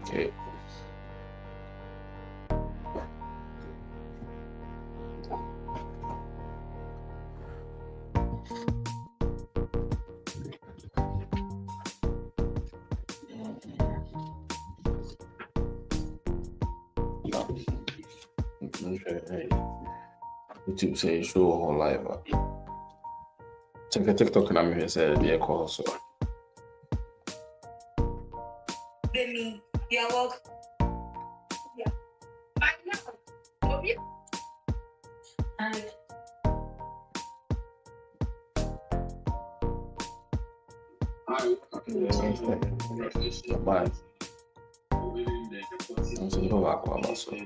Okay. YouTube say show whole live. Check a TikTok and I'm here say the call so. Yeah, well, yeah. I know. And Bye. I'm saying go back one so.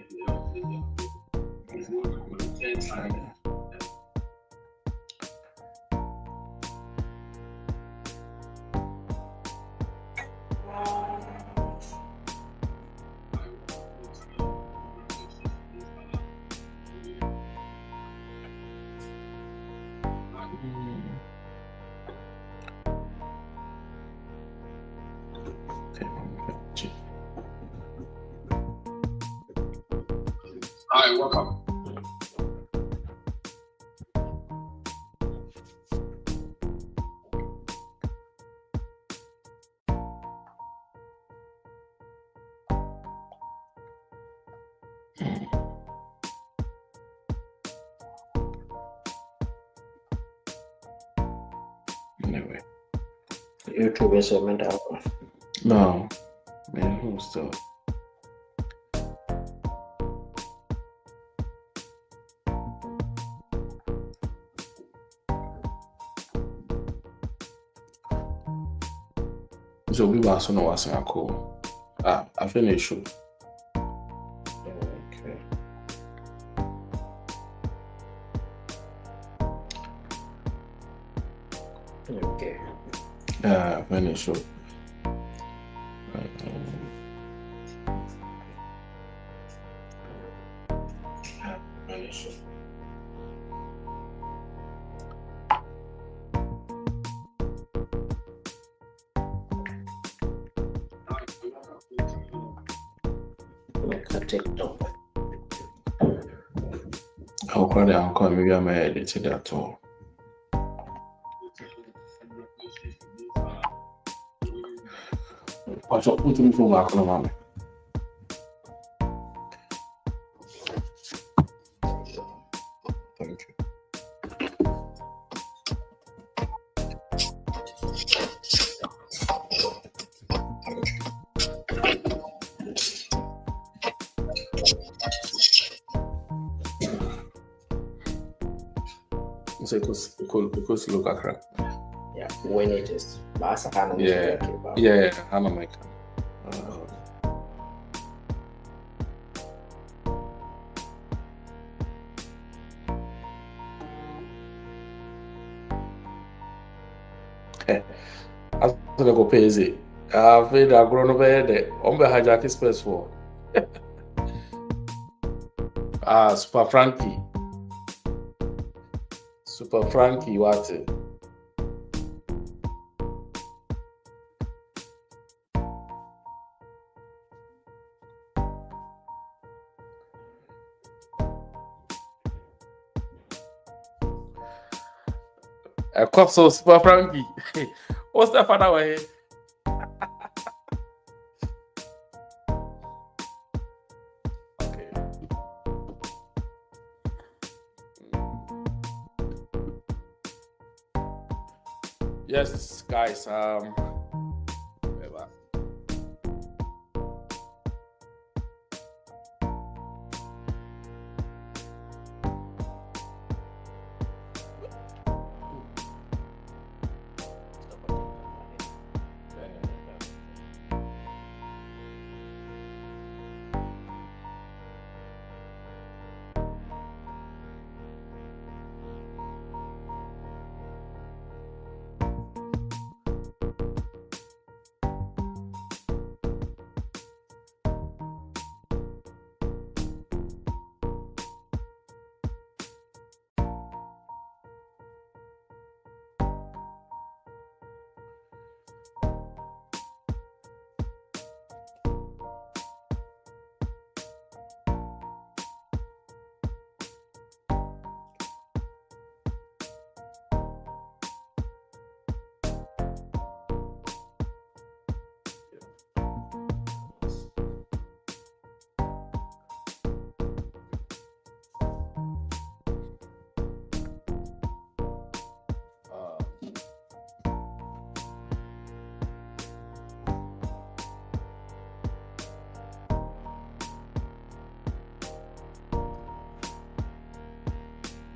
Hi, welcome. Anyway. YouTube is a mental. No. Man, who's still? So we were so no was a call. I finished. Okay. Okay. I finished. Like a TikTok. How crowded I'm calling maybe I'm edited at all. Watch out, put me from back on mommy. Thank you. So because look at her. Yeah, when it is. Yeah, I'm a maker. As I go pay it, I've made a grown over there. On the hijack express for Super Frankie, what? A cop so Super Frankie. What's that father way? Okay. Yes, guys.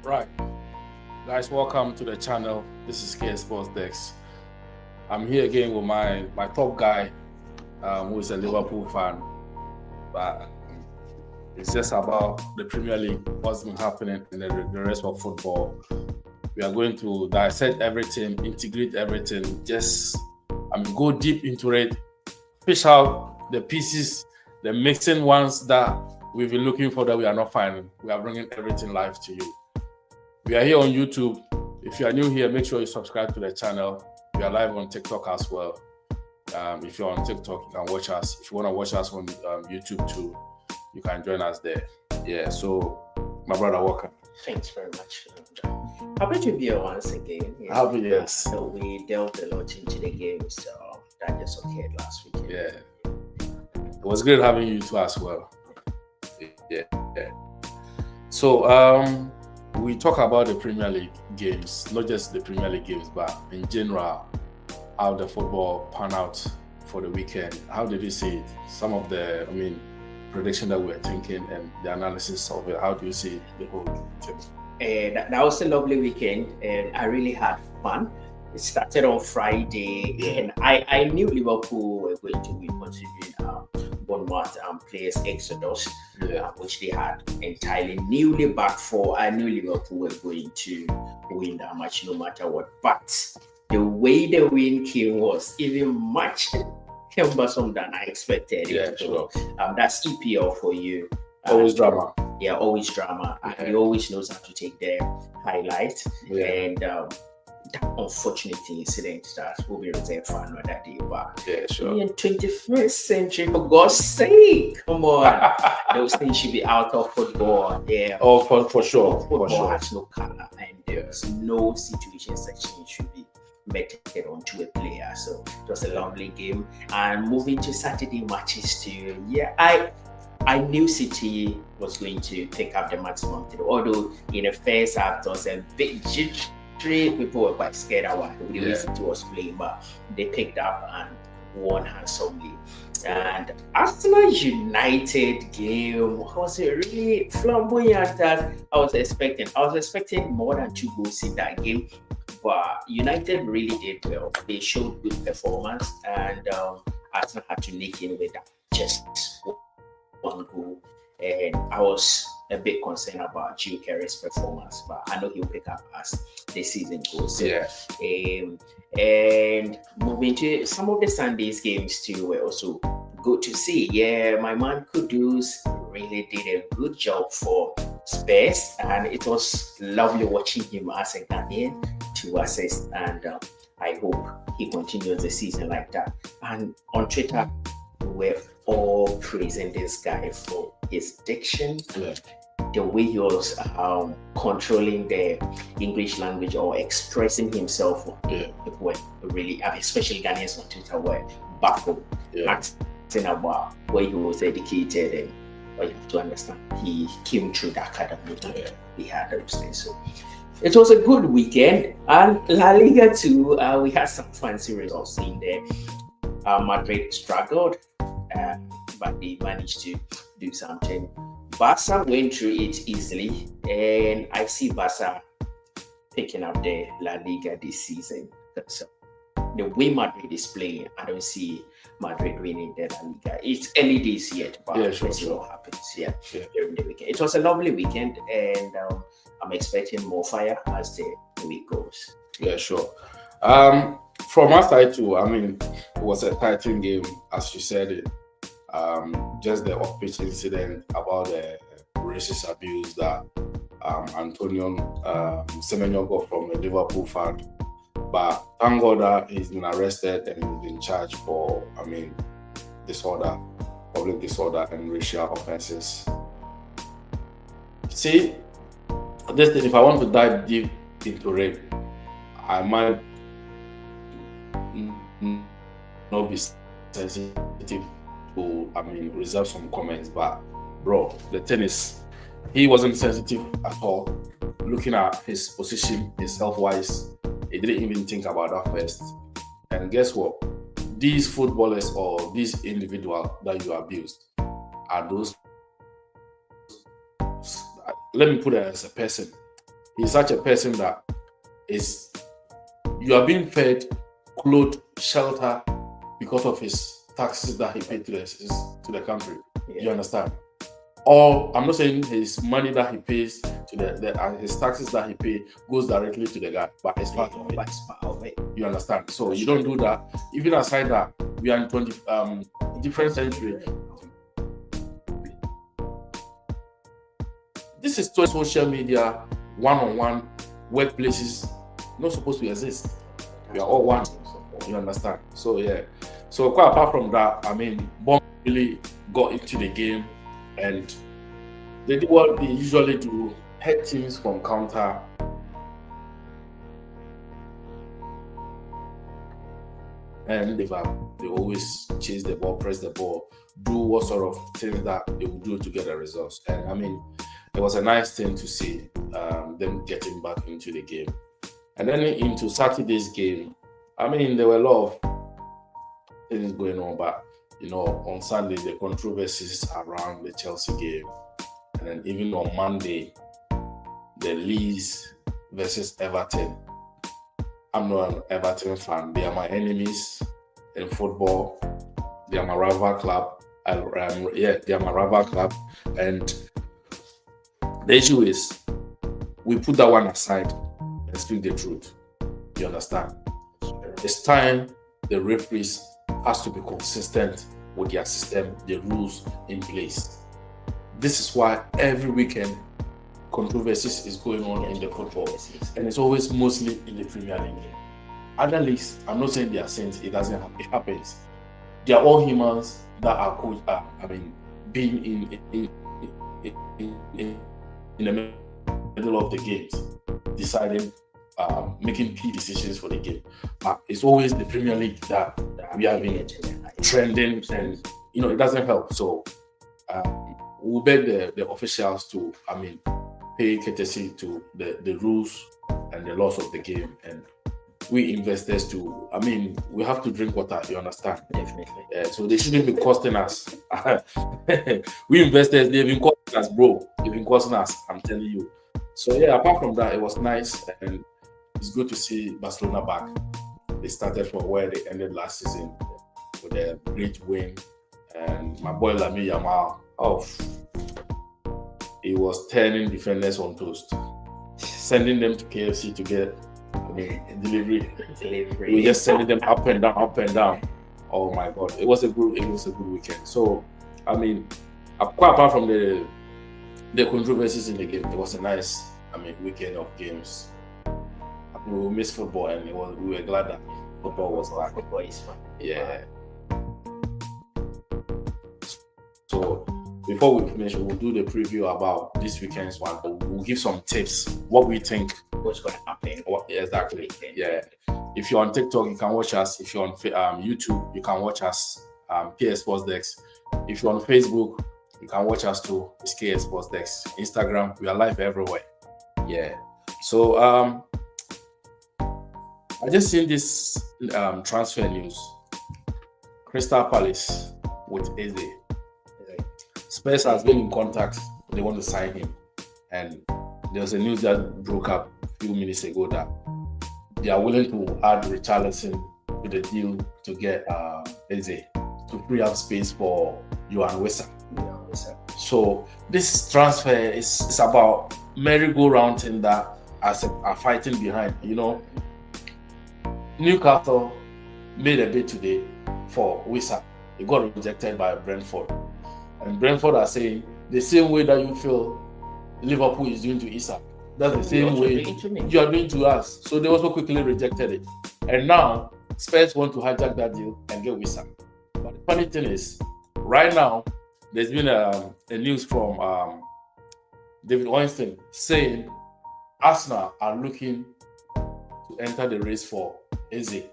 Right. Guys, welcome to the channel. This is KS Sports Dex. I'm here again with my top guy, who is a Liverpool fan. But it's just about the Premier League, what's been happening in the rest of football. We are going to dissect everything, integrate everything, go deep into it, fish out the pieces, the mixing ones that we've been looking for that we are not finding. We are bringing everything live to you. We are here on YouTube. If you are new here, make sure you subscribe to the channel. We are live on TikTok as well. If you're on TikTok, you can watch us. If you want to watch us on YouTube too, you can join us there. Yeah, so my brother, welcome. Thanks very much. Happy to be here once again. Happy, yes. So we delved a lot into the game, so that just occurred last week. Yeah. It was great having you too as well. Yeah. So we talk about the Premier League games, not just the Premier League games, but in general, how the football pan out for the weekend. How did you see it? Some of the, prediction that we were thinking and the analysis of it. How do you see the whole thing? That was a lovely weekend, and I really had fun. It started on Friday, and I knew Liverpool were going to win, considering Bournemouth players' exodus, which they had entirely newly back for. I knew Liverpool were going to win that match no matter what. But the way the win came was even much cumbersome than I expected. Yeah, sure. That's EPL for you. Always drama. Yeah, always drama. Yeah. And he always knows how to take the highlight. Yeah. And that unfortunate incident that will be reserved for another day. But Yeah, sure. in 21st century, for God's sake, come on. Those things should be out of football. Yeah. Oh, for sure. Football For sure. has no color, and there's no situation section should be meted onto a player. So it was a lovely game. And moving to Saturday matches too. Yeah, I knew City was going to pick up the maximum through. Although in the first half it was a bit jittery. People were quite scared about the way City was playing, but they picked up and won handsomely. And Arsenal United game was a really flamboyant that I was expecting. I was expecting more than 2 goals in that game, but United really did well. They showed good performance, and Arsenal had to nick in with that just 1 goal. And I was a bit concerned about Gio Carey's performance, but I know he'll pick up as the season goes. So, Yeah. And moving to some of the Sunday's games too were also good to see. Yeah, my man Kudus really did a good job for Spurs, and it was lovely watching him as a Ghanaian to assist. And I hope he continues the season like that. And on Twitter, we're all praising this guy for his diction, the way he was controlling the English language or expressing himself. People were really, especially Ghanaians on Twitter, were baffled, asking about where he was educated. And but you have to understand, he came through the academy. He had those things. So it was a good weekend. And La Liga too, we had some fancy results in there. Madrid struggled, but they managed to do something. Barca went through it easily, and I see Barca picking up the La Liga this season. So the way Madrid is playing, I don't see Madrid winning the La Liga. It's early days yet, but let's see what happens during the weekend. It was a lovely weekend, and I'm expecting more fire as the week goes. Yeah, sure. From our side too, it was a tiring game, as you said it. Just the off-pitch incident about the racist abuse that Antonio Semenyo got from a Liverpool fan. But thank God that he's been arrested and he's been charged for, disorder, public disorder and racial offenses. See, this thing, if I want to dive deep into rape, I might not be sensitive to, reserve some comments, but bro, the thing is, he wasn't sensitive at all. Looking at his position, his health-wise, he didn't even think about that first. And guess what? These footballers or these individuals that you abused are those. Let me put it as a person. he's such a person that is, you are being fed, clothed, shelter because of his taxes that he paid to the country. You understand? Or I'm not saying his money that he pays to his taxes that he pays goes directly to the guy, but it's part of it. You understand? So you don't do that. Even aside that, we are in different century. This is social media, one-on-one workplaces not supposed to exist. We are all one. You understand? So yeah. So quite apart from that, I mean, Bomb really got into the game, and they did what they usually do: head teams from counter. And they always chase the ball, press the ball, do what sort of things that they would do to get the results. And I mean, it was a nice thing to see them getting back into the game. And then into Saturday's game, I mean, there were a lot of things going on, but you know, on Sunday, the controversies around the Chelsea game. And then even on Monday, the Leeds versus Everton. I'm not an Everton fan. They are my enemies in football. They are my rival club. They are my rival club. And the issue is, we put that one aside and speak the truth. You understand? It's time the referees has to be consistent with their system, the rules in place. This is why every weekend controversies is going on in the football, and it's always mostly in the Premier League. Other leagues, I'm not saying they are saints, it happens. They are all humans that are being in the middle of the games, deciding, making key decisions for the game. It's always the Premier League that we have been trending, and you know, it doesn't help. So we beg the officials to, pay courtesy to the rules and the laws of the game, and we investors to, we have to drink water, you understand? Definitely. So they shouldn't be costing us. We investors, they've been costing us, bro. They've been costing us, I'm telling you. So yeah, apart from that, it was nice, and it's good to see Barcelona back. They started from where they ended last season with a great win, and my boy Lamine Yamal, he was turning defenders on toast, sending them to KFC to get delivery. We were just sending them up and down. Oh my God, it was a good weekend. So quite apart from the controversies in the game, it was a nice weekend of games. We missed football, and we were glad that football was back. Football is fun. Yeah. So before we finish, we'll do the preview about this weekend's one. We'll give some tips, what we think, what's going to happen. Exactly. Yeah. If you're on TikTok, you can watch us. If you're on YouTube, you can watch us. KS Sports Dex. If you're on Facebook, you can watch us too. It's KS Sports Dex. Instagram, we are live everywhere. Yeah. So I just seen this transfer news. Crystal Palace with Eze. Spurs has been in contact. They want to sign him, and there's a news that broke up a few minutes ago that they are willing to add Richarlison to the deal to get Eze to free up space for Yohan Wissa. So this transfer is about merry-go-round thing that are fighting behind. You know, Newcastle made a bid today for Wissa. It got rejected by Brentford. And Brentford are saying the same way that you feel Liverpool is doing to Isak, that's the same way you are doing to us. So they also quickly rejected it. And now Spurs want to hijack that deal and get Wissa. But the funny thing is, right now, there's been a news from David Weinstein saying Arsenal are looking to enter the race for Eze.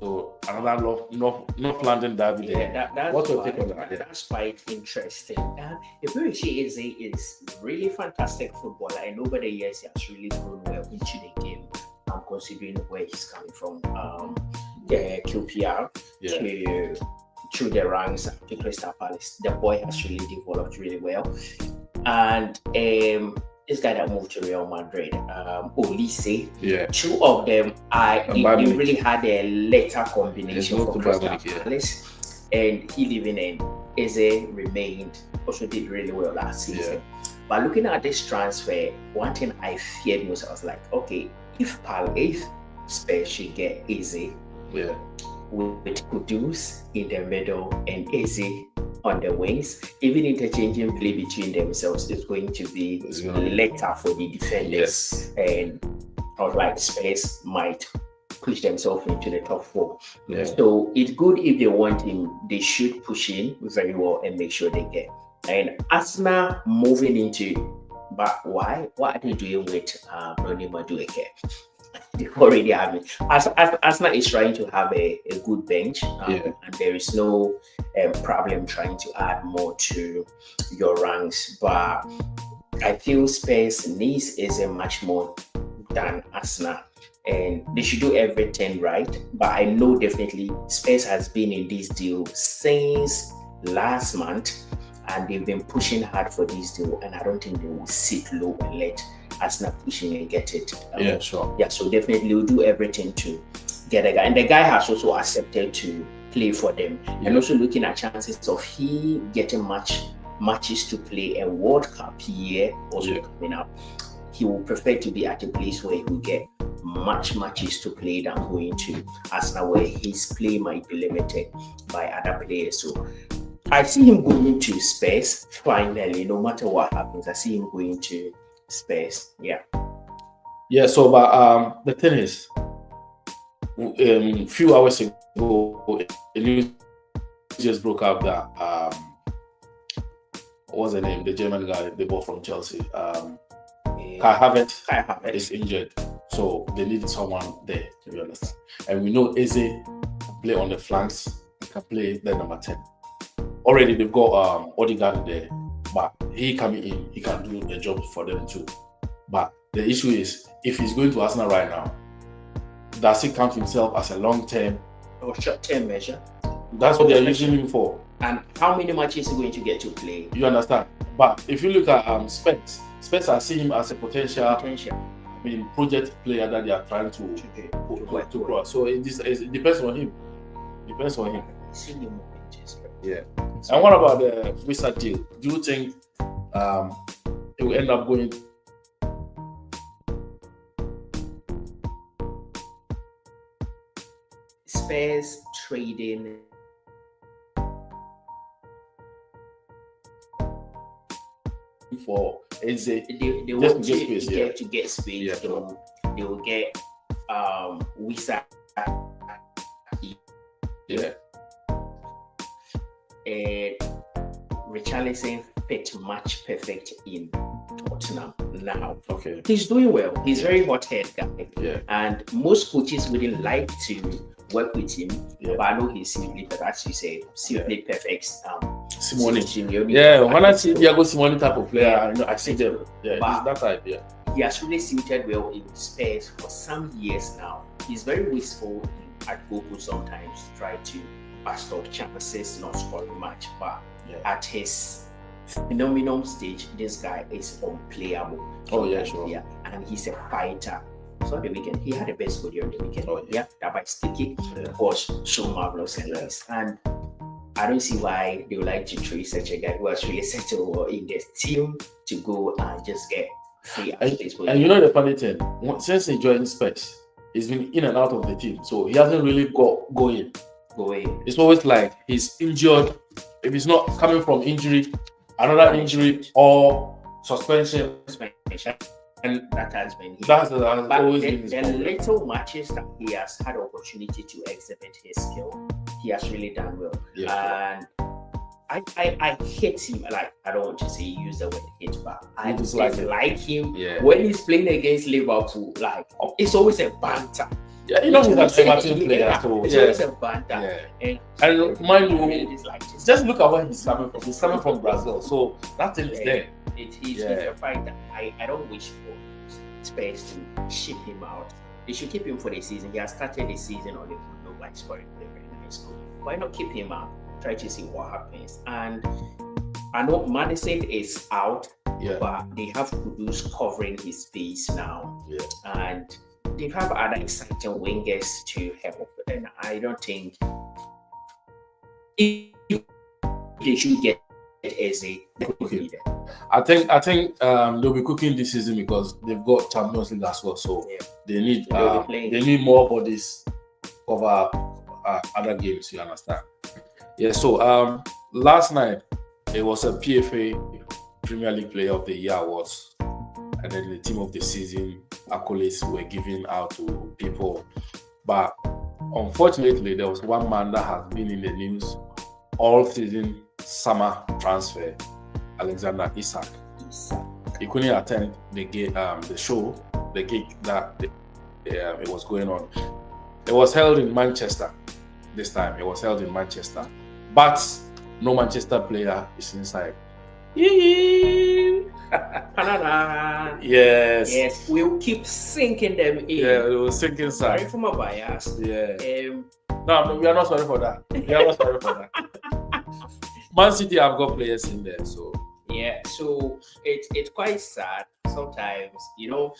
So another North London derby. Yeah, what's your take on that? That's quite interesting. Eberechi Eze is really fantastic footballer, and over the years he has really grown well into the game. Considering where he's coming from, the QPR through the ranks to Crystal Palace, the boy has really developed really well. And this guy that moved to Real Madrid, Olise. Yeah. Two of them, they Bayern really had a later combination Yes, for not to Crystal Bayern Munich, yeah. Palace, and he living in Eze remained, also did really well last season. Yeah. But looking at this transfer, one thing I feared most, I was like, okay, if Spurs should get Eze Yeah. with Kudus in the middle and Eze on the wings, even interchanging play between themselves is going to be It's gonna be- later for the defenders. Yes. And I was like, Spurs might push themselves into the top 4. Yeah. So it's good if they want him, they should push in very well and make sure they get. And Arsenal moving into, but why? What are they doing with Noni Madueke? They already have it. Arsenal is trying to have a good bench, Yeah. and there is no problem trying to add more to your ranks. But I feel Spurs needs is a much more than Arsenal, and they should do everything right. But I know definitely Spurs has been in this deal since last month, and they've been pushing hard for this deal, and I don't think they will sit low and let Arsenal push in and get it. Yeah, sure. Yeah, so definitely we'll do everything to get a guy. And the guy has also accepted to play for them. Yeah. And also looking at chances of he getting matches to play a World Cup year also Yeah. coming up. He will prefer to be at a place where he will get matches to play than going to Arsenal where his play might be limited by other players. So I see him going to Spurs finally, no matter what happens. I see him going to Spurs. Yeah. Yeah, so but the thing is, few hours ago, the news just broke up that what's the name? The German guy they bought from Chelsea. Kai Havertz is injured, so they needed someone there. You understand? And we know Eze can play on the flanks. He can play the number 10. Already they've got Odegaard there, but he coming in, he can do the job for them too. But the issue is, if he's going to Arsenal right now, does he count himself as a long-term or short-term measure? That's what they're using him for. And how many matches is he going to get to play? You understand? But if you look at Spurs are seeing him as a potential project player that they are trying to grow. So it depends on him. Depends on him. Yeah. And what about the Wizard deal? Do you think it will end up going? Spurs trading for Eze? They want to get space. Yeah, So they will get Wizard. Yeah. Richarlison fit match perfect in Tottenham now. Okay. He's doing well. He's very hot-head guy. Yeah. And most coaches wouldn't like to work with him. Yeah. But I know he's simply, as you said, simply perfect. Simeone. Yeah, when I see Thiago Simeone type of player, I see them. Yeah, But he's that type. Yeah. he has really suited well in Spurs for some years now. He's very wasteful at goal sometimes, try to bust up chances, not scoring much. But at his phenomenal stage, this guy is unplayable. Oh yeah, sure. Yeah, and he's a fighter. So the weekend, he had the best goal during the weekend. Oh, yeah. That by sticky was so marvelous and nice. And I don't see why they would like to trade such a guy who has really settled well in their team to go and just get free access. And you know the funny thing, since he joined Spurs, he's been in and out of the team, so he hasn't really got going. It's always like he's injured. If he's not coming from injury, another injury or suspension, and that has been that's always been his the problem. little matches that he has had opportunity to exhibit his skill, he has really done well. Yeah. And I hate him. Like, I don't want to say use the word hate, but I You just dislike like him Yeah. when he's playing against Liverpool. Like, it's always a banter. Yeah, you know he's an Everton player, so It's yeah. always a banter. Yeah. And And mind you, really dislike him. just look at where he's coming from. He's coming from Brazil, so that thing is there. He's Yeah. a fighter. I don't wish for Spurs to ship him out. They should keep him for the season. He has started the season on the good by scoring a very nice goal. Why not keep him out? Try to see what happens. And I know Madison is out. Yeah. but they have Kudus covering his space now. Yeah. And they have other exciting wingers to help. And I don't think if they should get Eze. Okay. I think they'll be cooking this season because they've got Champions League as well. So Yeah. they need They'll be playing. they need more bodies cover other games. You understand? Yeah. So last night it was a PFA Premier League Player of the Year awards, and then the Team of the Season accolades were given out to people. But unfortunately, there was one man that has been in the news all season, summer transfer, Alexander Isak. He couldn't attend the gig that it was going on. It was held in Manchester this time. It was held in Manchester, but no Manchester player is inside. Canada. Yes. Yes, we'll keep sinking them in. Yeah, it was sinking Sorry side. for my bias. Yeah. Um, No, we are not sorry for that. We are not sorry for that. Man City have got players in there, so yeah, so it's quite sad sometimes. You know,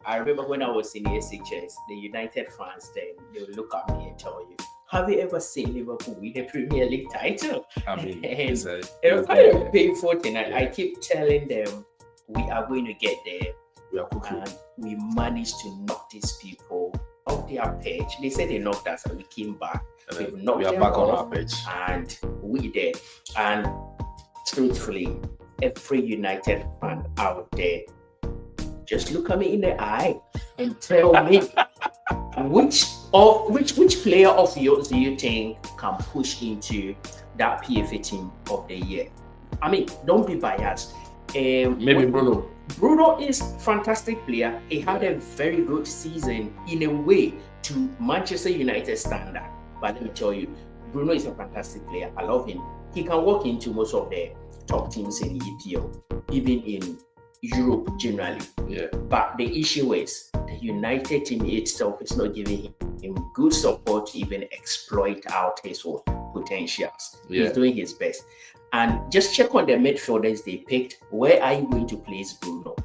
I remember when I was in the SHS, the United fans then they would look at me and tell you, "Have you ever seen Liverpool win a Premier League title?" I mean, It was it's quite a painful thing. I Yeah. keep telling them we are going to get there, we are cooking. and we managed to knock these people off their pitch. They said they knocked us, and we came back. And we've then knocked we are them back on off. our pitch. And we did. And truthfully, every United fan out there, just look at me in the eye and tell me which player of yours do you think can push into that PFA team of the year? I mean, don't be biased. Maybe Bruno. Bruno is fantastic player. He had a very good season in a way to Manchester United standard. But let me tell you, Bruno is a fantastic player. I love him. He can walk into most of the top teams in EPL, even in Europe generally. Yeah. But the issue is the United team itself is not giving him good support to even exploit out his own potentials. Yeah. He's doing his best. And just check on the midfielders they picked. Where are you going to place Bruno?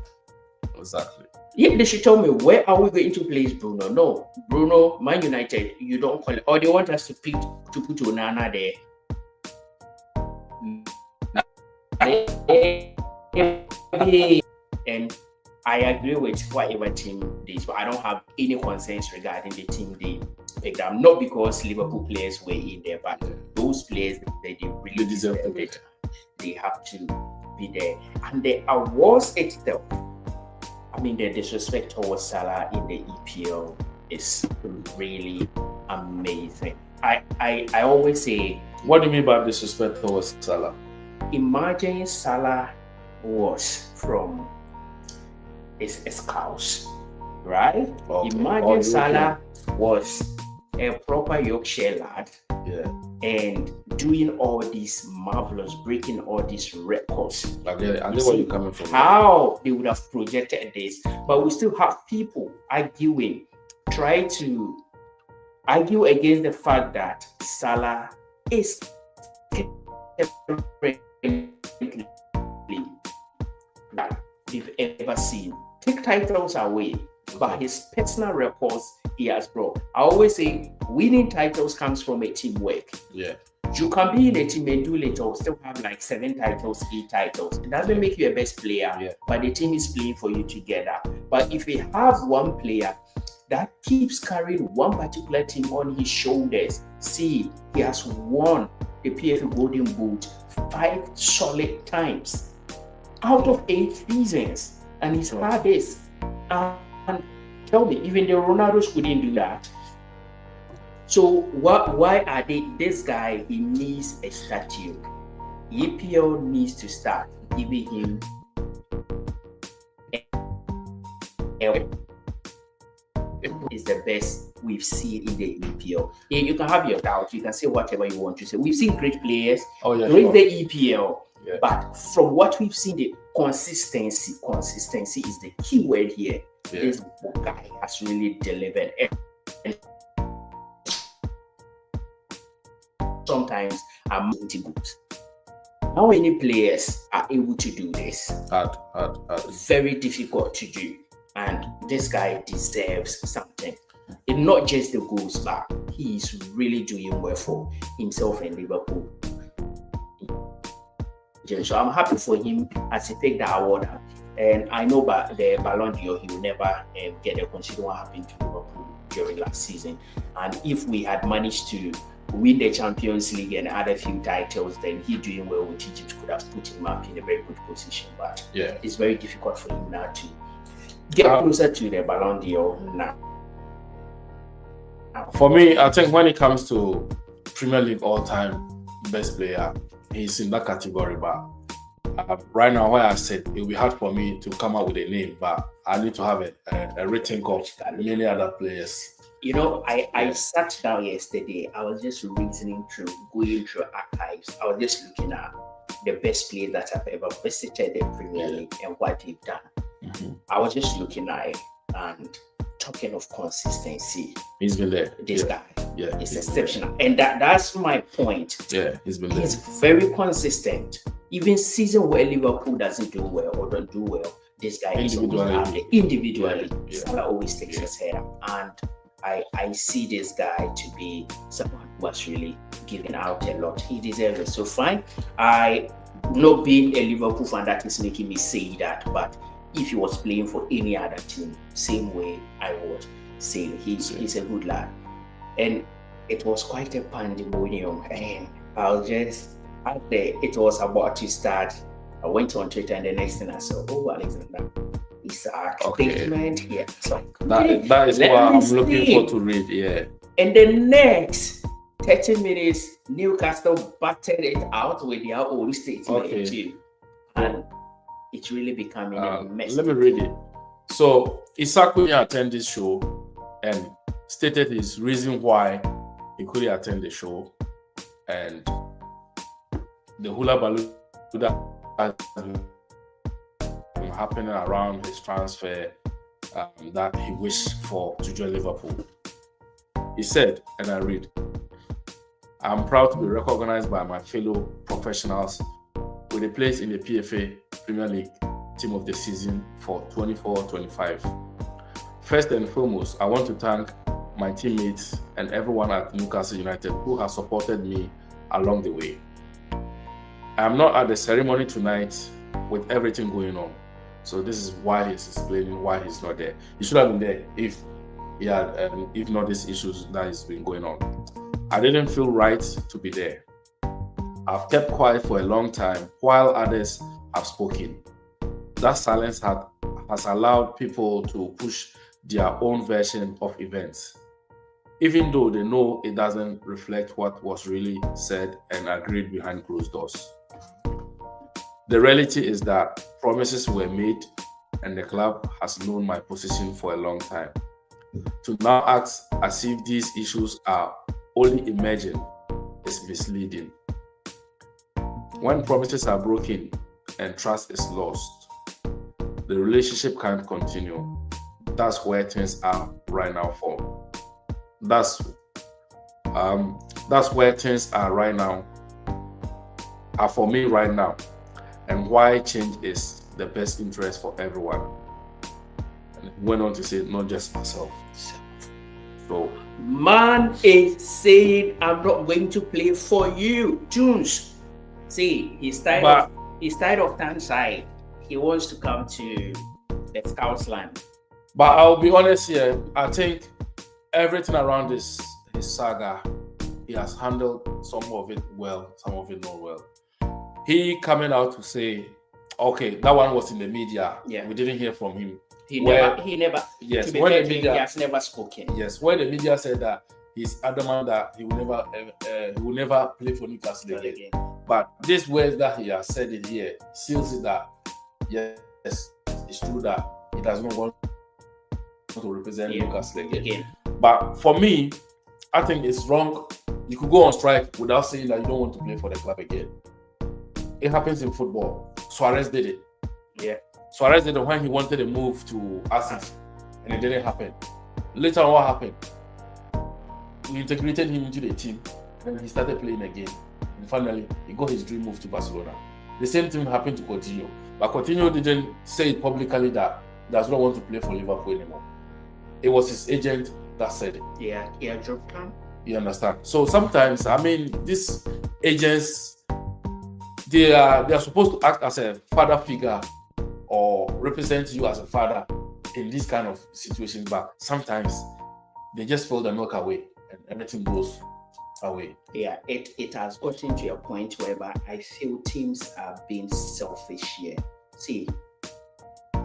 Exactly. Yeah, they should tell me, where are we going to place Bruno? No, Bruno, Man United, you don't call it. Or they want us to put Onana there. And I agree with whatever team this, but I don't have any concerns regarding the team they picked up. Not because Liverpool players were in there, but those players they really deserve to deserve be it. They have to be there. And the awards itself, I mean, the disrespect towards Salah in the EPL is really amazing. I always say, What do you mean by disrespect towards Salah? imagine Salah was from his Scouse, right? Okay. Imagine Oh, Salah was a proper Yorkshire lad Yeah. and doing all these marvelous, breaking all these records. I get where you're coming from. How they would have projected this, but we still have people arguing, try to argue against the fact that Salah is that we've ever seen. Take titles away, but his personal records he has brought. I always say winning titles comes from a teamwork. Yeah. You can be in a team and do little, still have like 7 titles, 8 titles. It doesn't make you a best player, Yeah. but the team is playing for you together. But if we have one player that keeps carrying one particular team on his shoulders, see, he has won the PFA Golden Boot 5 solid times out of 8 seasons, and he's had this. And tell me, even the Ronaldos couldn't do that. So why are they? This guy, he needs a statue. EPL needs to start giving him is the best we've seen in the EPL. Yeah, you can have your doubts. You can say whatever you want to say. We've seen great players Oh yeah. during Sure. the EPL, Yeah. but from what we've seen, the consistency is the key word here. Yeah. This guy has really delivered. And sometimes I'm good. How many players are able to do this? Hard. Very difficult to do. And this guy deserves something. It's not just the goals, but he is really doing well for himself and Liverpool. So I'm happy for him as he picked the award. And I know but the Ballon d'Or, he will never get a consider what happened to Liverpool during last season. And if we had managed to win the Champions League and other few titles, then he doing well with Egypt could have put him up in a very good position. But Yeah. it's very difficult for him now to get closer to the Ballon d'Or now. For me, I think when it comes to Premier League all-time best player, he's in that category. But right now, where I said it will be hard for me to come up with a name, but I need to have a written of many other players. You know, I sat down yesterday. I was just going through archives. I was just looking at the best players that have ever visited the Premier League and what they've done. Mm-hmm. I was just looking at it and talking of consistency. He's been there. This guy Yeah, is he's exceptional. And that's my point. Yeah, he's been there. He's very consistent. Even season where Liverpool doesn't do well or don't do well, this guy is always individually. Yeah. Salah always takes his head up. And I see this guy to be someone who was really giving out a lot. He deserves it. So fine. I not being a Liverpool fan, that is making me say that. But if he was playing for any other team, same way I would say he's a good lad. And it was quite a pandemonium. And I was just out there. It was about to start. I went on Twitter and the next thing I saw, Alexander Isak statement here. It's like, that is what I'm looking for to read. Yeah. And the next 30 minutes, Newcastle battered it out with their own statement too. And it's really becoming a mess. Let me read it. So Isak couldn't attend this show and stated his reason why he couldn't attend the show, and the hula baloo that has been happening around his transfer that he wished for to join Liverpool. He said, and I read, "I'm proud to be recognized by my fellow professionals with a place in the PFA Premier League Team of the Season for 24-25. First and foremost, I want to thank my teammates and everyone at Newcastle United who has supported me along the way. I am not at the ceremony tonight with everything going on." So this is why he's explaining why he's not there. He should have been there if he had, if not these issues that has been going on. "I didn't feel right to be there. I've kept quiet for a long time while others have spoken. That silence has allowed people to push their own version of events, even though they know it doesn't reflect what was really said and agreed behind closed doors. The reality is that promises were made and the club has known my position for a long time. To now act as if these issues are only emerging is misleading. When promises are broken and trust is lost, the relationship can't continue. That's where things are right now for. That's where things are right now, are for me right now, and why change is the best interest for everyone." And he went on to say, not just myself. So Man is saying, "I'm not going to play for you, Tunes." See, he's tired of Tanside. He wants to come to the Scouts land. But I'll be honest here, I think everything around his saga, he has handled some of it well, some of it not well. He coming out to say, okay, that one was in the media. Yeah. We didn't hear from him. He never. Yes, To be when fair the to him, media, he has never spoken. yes, when the media said that he's adamant that he will never play for Newcastle again. But these words that he has said it here seals it that yes, it's true that he does not want to represent Newcastle again. But for me, I think it's wrong. You could go on strike without saying that you don't want to play for the club again. It happens in football. Suarez did it. Yeah. Suarez did it when he wanted to move to Arsenal, and it didn't happen. Later on, what happened? We integrated him into the team, and he started playing again. and finally he got his dream move to Barcelona. The same thing happened to Coutinho, but Coutinho didn't say it publicly that he does not want to play for Liverpool anymore. It was his agent that said it. Yeah, dropped plan. You understand? So sometimes, I mean, these agents, they are supposed to act as a father figure or represent you as a father in this kind of situation, but sometimes they just throw the milk away and everything goes away. Yeah, it has gotten to a point whereby I feel teams are being selfish here. See,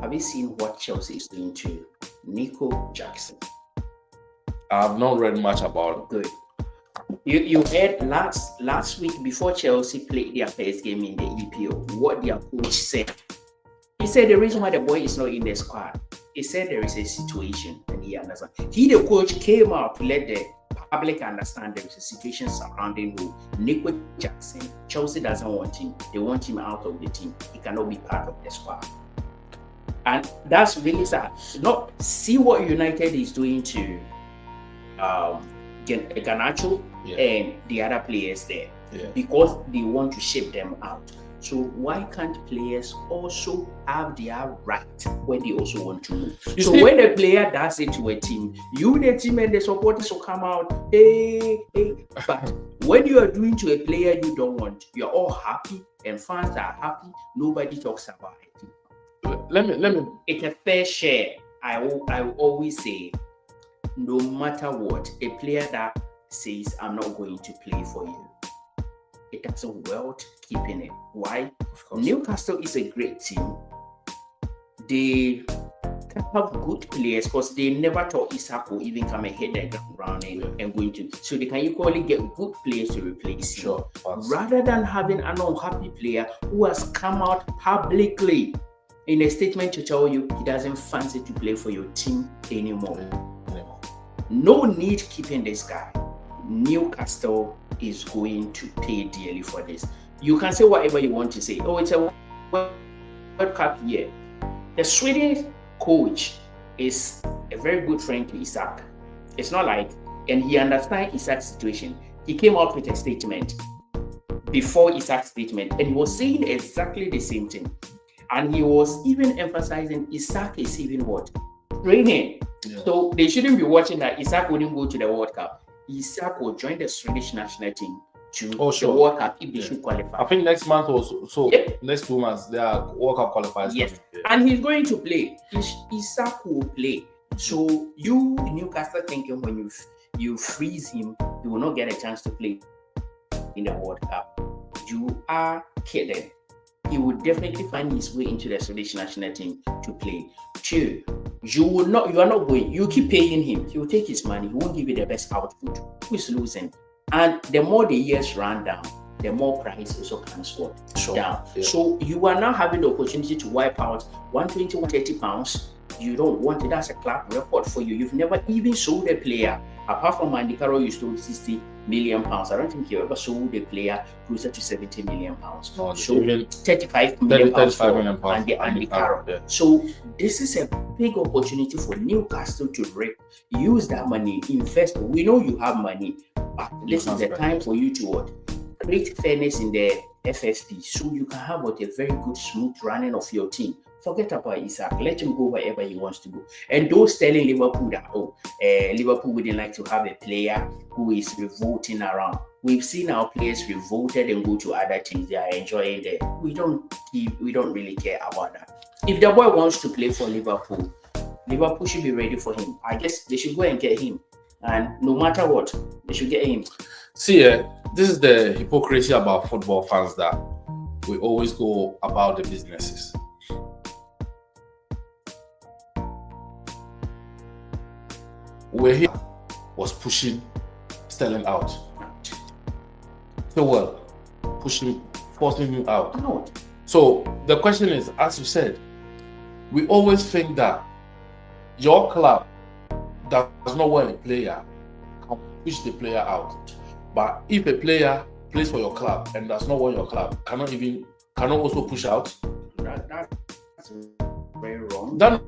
have you seen what Chelsea is doing to Nico Jackson? I have not read much about it. Good. You heard last week before Chelsea played their first game in the EPL, what their coach said. He said the reason why the boy is not in the squad, he said there is a situation and he understands. He, the coach, came out to let the public understand there is a situation surrounding who Nico Jackson. Chelsea doesn't want him. They want him out of the team. He cannot be part of the squad. And that's really sad. Not see what United is doing to Garnacho and the other players there, because they want to ship them out. So why can't players also have their right when they also want to move? When a player does it to a team, you, the team, and the supporters will come out, hey. But when you are doing to a player you don't want, you're all happy and fans are happy. Nobody talks about it. Let me. It's a fair share. I will always say, no matter what, a player that says, I'm not going to play for you, it doesn't worth keeping it. Why? Newcastle is a great team. They can have good players because they never thought Isak will even come and hit the ground and going to. So they can equally get good players to replace him. Rather than having an unhappy player who has come out publicly in a statement to tell you he doesn't fancy to play for your team anymore. No need keeping this guy. Newcastle is going to pay dearly for this. You can say whatever you want to say. Oh, it's a World Cup year. The Swedish coach is a very good friend to Isak. It's not like, and he understands Isak's situation. He came out with a statement before Isak's statement, and he was saying exactly the same thing. And he was even emphasizing Isak is even what? Training. Yeah. So they shouldn't be watching that Isak wouldn't go to the World Cup. Isak will join the Swedish national team to the World Cup if they should qualify. I think next month also. Next 2 months, they are World Cup qualifiers. Yes, and he's going to play. Isak will play. So you, Newcastle, thinking when you freeze him, he will not get a chance to play in the World Cup. You are kidding. He will definitely find his way into the Swedish national team to play. Two, you are not going. You keep paying him. He will take his money. He won't give you the best output. Who is losing? And the more the years run down, the more price also comes down. Yeah. So you are now having the opportunity to wipe out 120, 130 pounds. You don't want it. That's a club record for you. You've never even sold a player. Apart from Andy Carroll, you sold 60 million pounds. I don't think you ever sold a player closer to 70 million pounds. No, so 35 million pounds for Andy Carroll. Yeah. So this is a big opportunity for Newcastle to use that money, invest. We know you have money, but this is the time for you to create fairness in the FFP so you can have a very good, smooth running of your team. Forget about Isak. Let him go wherever he wants to go. And those telling Liverpool that, Liverpool wouldn't like to have a player who is revolting around. We've seen our players revolted and go to other teams. They are enjoying it. We don't really care about that. If the boy wants to play for Liverpool, Liverpool should be ready for him. I guess they should go and get him. And no matter what, they should get him. See, this is the hypocrisy about football fans that we always go about the businesses. Where he was pushing Sterling out. So well, forcing him out. So the question is, as you said, we always think that your club does not want a player can push the player out. But if a player plays for your club and does not want your club, cannot also push out. That's very wrong. That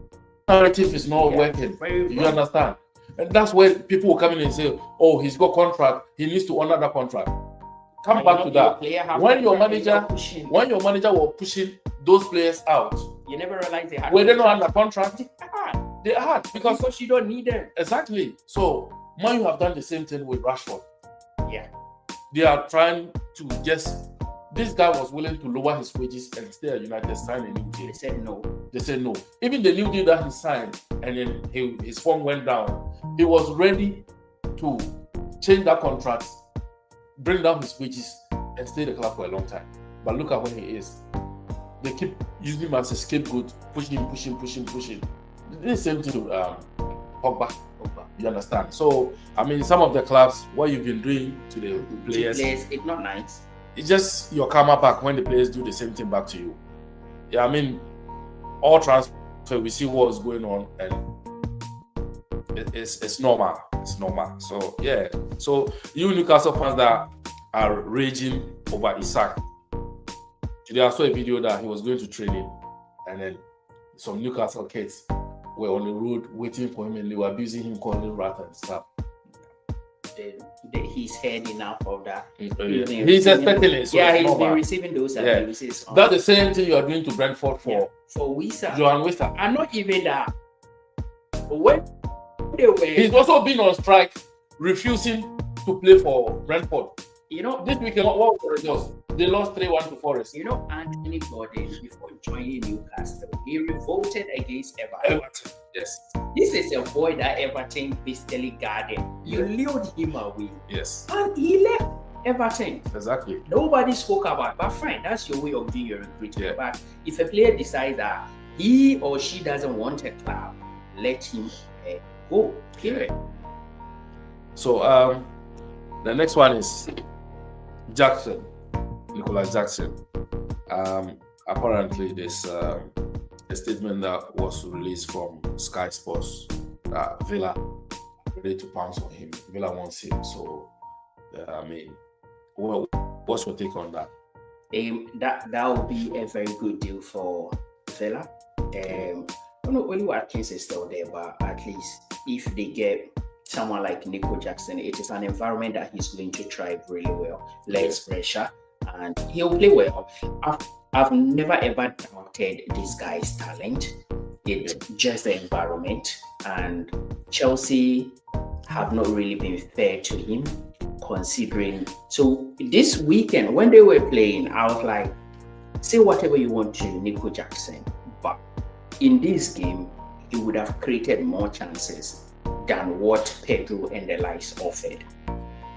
narrative is not working. You understand? And that's where people will come in and say, oh, he's got contract, he needs to honor that contract. come back to that. When your manager pushing, was pushing those players out, you never realize they had. were they not under contract? They had because you don't need them. Exactly. So Man U have done the same thing with Rashford. Yeah. They are trying to just. This guy was willing to lower his wages and stay at United, sign a new deal. They said no. They said no. Even the new deal that he signed, and then his form went down. He was ready to change that contract, bring down his wages, and stay at the club for a long time. But look at where he is. They keep using him as a scapegoat, pushing. The same thing to Pogba. You understand? So, I mean, some of the clubs, what you've been doing to the players, it's not nice. It's just your karma back when the players do the same thing back to you. Yeah, I mean, all transfer, we see what's going on, and it's normal. It's normal. So, yeah. So, you Newcastle fans that are raging over Isak, today I saw a video that he was going to training, and then some Newcastle kids were on the road waiting for him, and they were abusing him, calling rat and stuff. He's had enough of that. He's expecting it. So yeah, he's been receiving those abuses. That's the same thing you are doing to Brentford for Wissa. Johan Wissa. And not even that. When they were, he's also been on strike, refusing to play for Brentford. You know, this weekend, what was the results? They lost 3-1 to Forest. You know, Anthony Gordon, before joining Newcastle, he revolted against Everton. Yes. This is a boy that Everton basically guarded. You lured him away. Yes. And he left Everton. Exactly. Nobody spoke about it. But friend, that's your way of doing your recruiting. Yeah. But if a player decides that he or she doesn't want a club, let him go. Period. So the next one is Jackson, Nicholas Jackson. Apparently, there's a statement that was released from Sky Sports that Villa are ready to pounce on him. Villa wants him. So, I mean, what's your take on that? That would be a very good deal for Villa. I don't know only Watkins is still there, but at least if they get someone like Nico Jackson, it is an environment that he's going to thrive really well. Less pressure, and he'll play well. I've never ever doubted this guy's talent. It's just the environment, and Chelsea have not really been fair to him, considering. So this weekend when they were playing, I was like, say whatever you want to Nico Jackson, but in this game, he would have created more chances than what Pedro and the likes offered.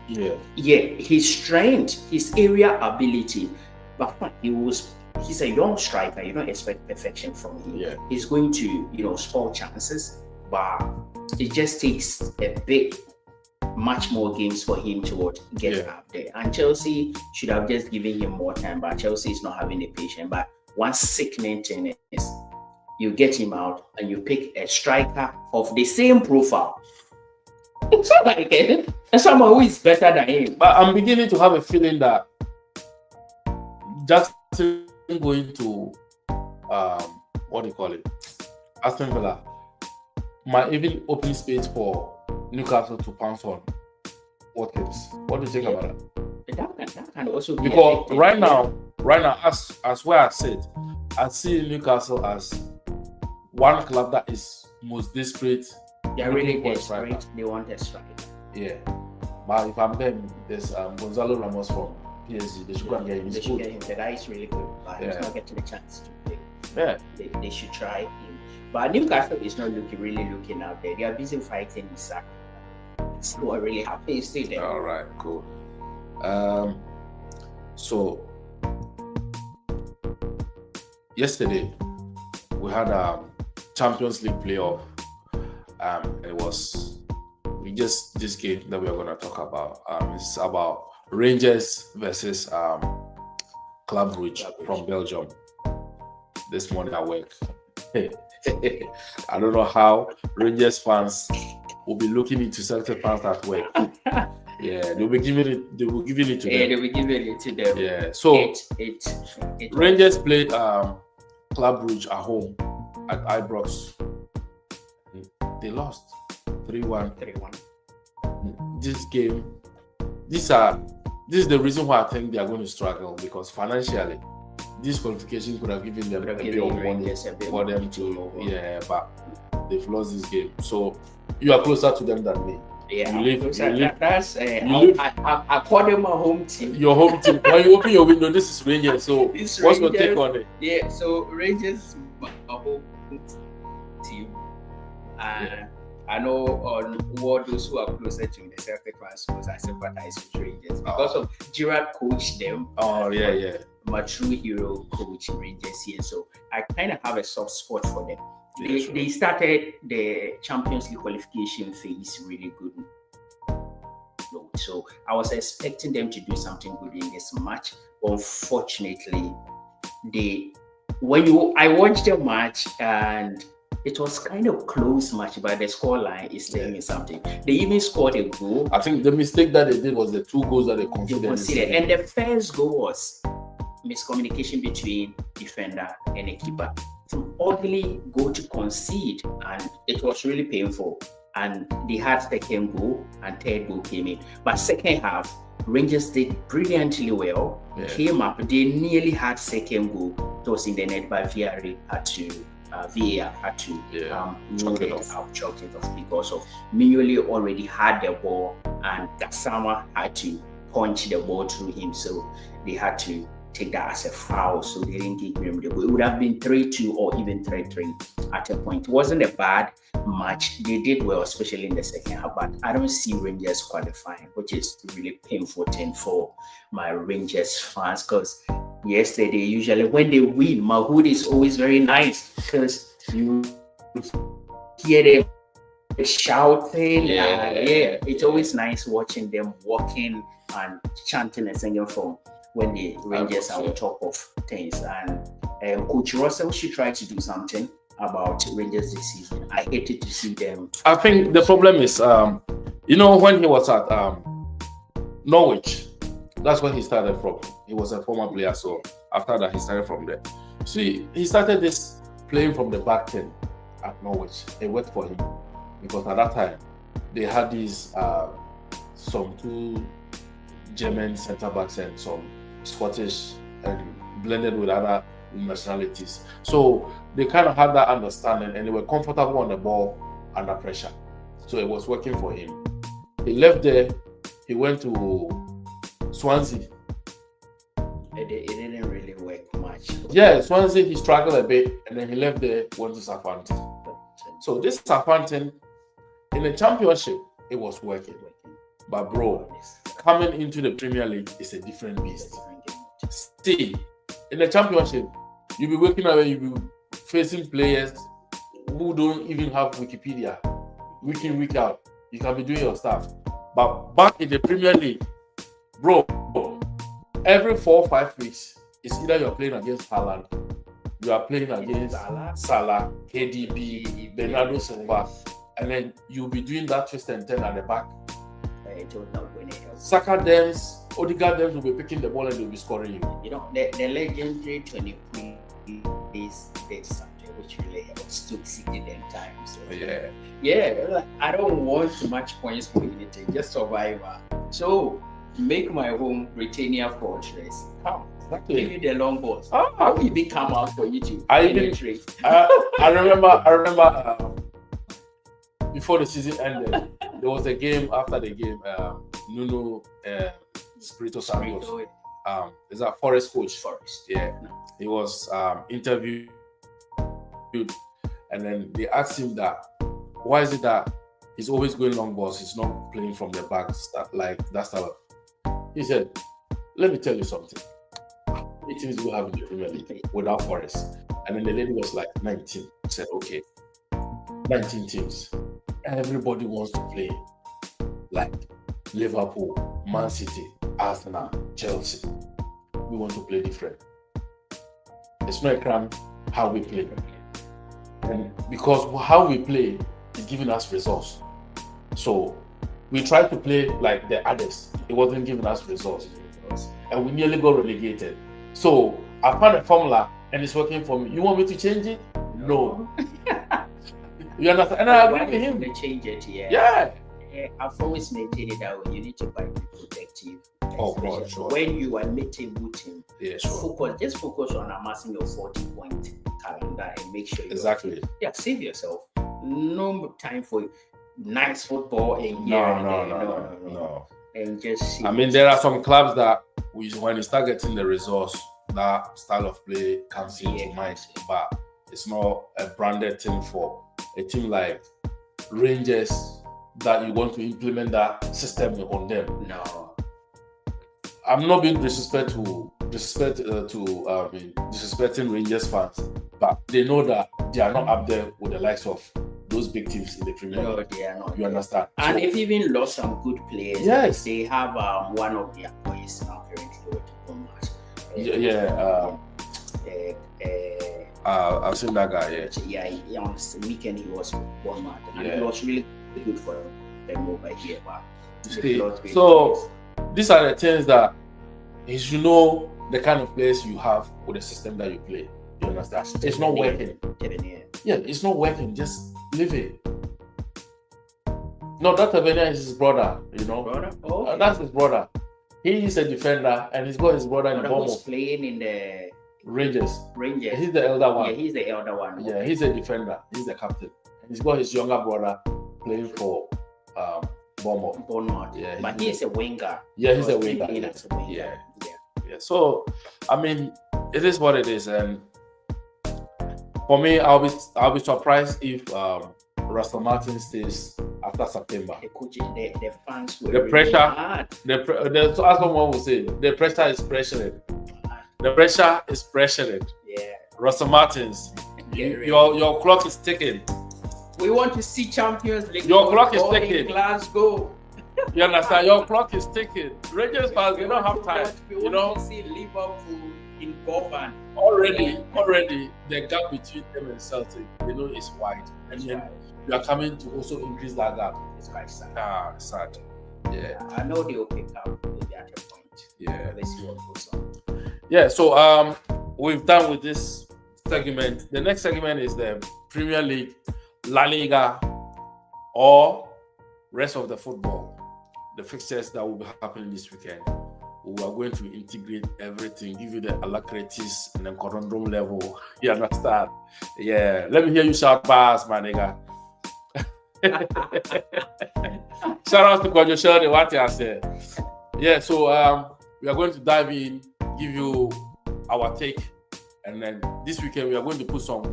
Yeah, his strength, his area ability, but he's a young striker. You don't expect perfection from him. Yeah. He's going to, score chances, but it just takes much more games for him to get up there. And Chelsea should have just given him more time, but Chelsea is not having the patience. But one sickening thing is, you get him out and you pick a striker of the same profile. It's not like it. And someone who is better than him. But I'm beginning to have a feeling that Jackson going to Aston Villa might even open space for Newcastle to pounce on Watkins. What do you think about that? That can also be because right now, as where I said, I see Newcastle as one club that is most desperate. They're really desperate. They want a striker. Yeah, but if I'm them, there's Gonzalo Ramos from PSG. They should go and get him. They should get him. The guy is really good, but he's not getting the chance to play. Yeah, they should try him. But Newcastle is not really looking out there. They are busy fighting Isak. It's not really happy still there. All right, cool. So yesterday we had a Champions League playoff. It was this game that we are going to talk about. It's about Rangers versus Club Brugge from Belgium. This morning at work, I don't know how Rangers fans will be looking into Celtic fans at work. Yeah, they'll be giving it to them. They'll be giving it to them. Yeah. So Rangers played Club Brugge at home at Ibrox. They lost 3-1. These this is the reason why I think they are going to struggle, because financially, this qualification could have given them a bit of money for them to, but they've lost this game. So you are closer to them than me. Yeah, you live, that's I call them my home team. Your home team. When you open your window, this is Rangers. So what's your take on it? Yeah, so Rangers is my home team. I know on what those who are closer to the Celtic fans, I sympathize with Rangers because of Gerrard coached them. Oh yeah. My true hero coach Rangers here, so I kind of have a soft spot for them. They started the Champions League qualification phase really good. So I was expecting them to do something good in this match. Unfortunately, I watched the match and it was kind of close match, but the scoreline is telling me something. They even scored a goal. I think the mistake that they did was the 2 goals that they conceded. And the first goal was miscommunication between defender and a keeper. Some ugly goal to concede, and it was really painful. And they had second goal and third goal came in. But second half, Rangers did brilliantly well. Came up, they nearly had second goal. It was in the net, but VAR had to chalk it off because of Mignolet already had the ball and Gassama had to punch the ball through him, so they had to take that as a foul, so they didn't give him the goal. It would have been 3-2 or even 3-3 at a point. It wasn't a bad match. They did well, especially in the second half, but I don't see Rangers qualifying, which is really painful thing for my Rangers fans, because yesterday, usually when they win, my hood is always very nice because you hear them shouting. It's always nice watching them walking and chanting and singing from when the Rangers are on top of things. And Coach Russell should try to do something about Rangers this season. I hated to see them. I think the problem is, when he was at Norwich, that's where he started from. He was a former player, so after that, he started from there. See, he started this playing from the back 10 at Norwich. It worked for him because at that time, they had these some 2 German centre backs and some Scottish, and blended with other nationalities. So they kind of had that understanding and they were comfortable on the ball under pressure. So it was working for him. He left there, he went to Swansea. It didn't really work much. Yeah, Swansea, he struggled a bit and then he left there, went to Southampton. So this Southampton, in the Championship, it was working. But bro, coming into the Premier League is a different beast. See, in the Championship, you'll be waking up and you'll be facing players who don't even have Wikipedia. Week in, week out, you can be doing your stuff. But back in the Premier League, bro, every 4 or 5 weeks, it's either you're playing against Haaland, you are playing against Salah, KDB, Bernardo Silva, and then you'll be doing that twist and turn at the back. Saka Dems, Odegaard Dems will be picking the ball and they'll be scoring you. You know, the legendary 20 is something which really helps to exceed them times. So, yeah, I don't want too much points for anything, just survivor. So make my home Britannia fortress. Come, give you the long balls. How will it come out for you to penetrate? I remember before the season ended, there was a game after the game. Nuno Espirito Santos, is that Forest coach? Forest. Yeah, he was interviewed, and then they asked him that why is it that he's always going long balls, he's not playing from the back like that style. He said, "Let me tell you something. How many teams do we have in the Premier League without Forest?" And then the lady was like 19. I said, "Okay, 19 teams. Everybody wants to play like Liverpool, Man City, Arsenal, Chelsea. We want to play different. It's not a crime how we play. And because how we play is giving us results. So we tried to play like the others. It wasn't giving us results. And we nearly got relegated. So I found a formula and it's working for me. You want me to change it? No. You understand? And I agree with him. They change it, Yeah. I've always maintained it that way. You need to buy protective Oh, God, especially sure. when you are meeting with him. Yeah, sure. Just focus on amassing your 40-point calendar and make sure you Exactly. save yourself. No time for nice football and here and there. No. And just I mean, there are some clubs that when you start getting the results, that style of play comes into mind. But it's not a branded thing for a team like Rangers that you want to implement that system on them. No. I'm not being disrespecting Rangers fans, but they know that they are not up there with the likes of those big teams in the Premier League. No, they are not. You understand? And they've even lost some good players. Yes. They have one of their boys now currently working I've seen that guy. Yeah. On the weekend he was one match, and it was really good for them over here. But so these are the things that is, you know, the kind of players you have with the system that you play. You understand? It's not working. Yeah, it's not working. Just leave it. No, that Tavernier is his brother. You know, that's his brother. He is a defender, and he's got his brother in Bournemouth playing in the Rangers. Rangers. He's the elder one. Yeah, he's the elder one. Yeah, he's a defender. He's the captain. And he's got his younger brother playing for Bournemouth. Yeah, but he is a winger. Yeah, he's a winger. Yeah. So, I mean, it is what it is, and for me, I'll be surprised if Russell Martin stays after September. The fans will the pressure, as someone will say, the pressure is pressuring. The pressure is pressuring. Yeah. Russell Martins, your clock is ticking. We want to see Champions League. Your clock is ticking. Glasgow. You understand? Your clock is ticking. Rangers fans, they don't have time. We want to see Liverpool in Govan. Already, the gap between them and Celtic, is wide. And then you are coming to also increase that gap. It's quite sad. Sad. Yeah. I know they will pick up maybe at a point. Yeah. Let's see what goes on. Yeah, so we've done with this segment. The next segment is the Premier League, La Liga, or rest of the football. The fixtures that will be happening this weekend. We are going to integrate everything, give you the alacrities and the conundrum level. You understand? Yeah. Let me hear you shout pass, my nigga. Shout out to Kojo Shirley, what I said. Yeah, so we are going to dive in, give you our take, and then this weekend we are going to put some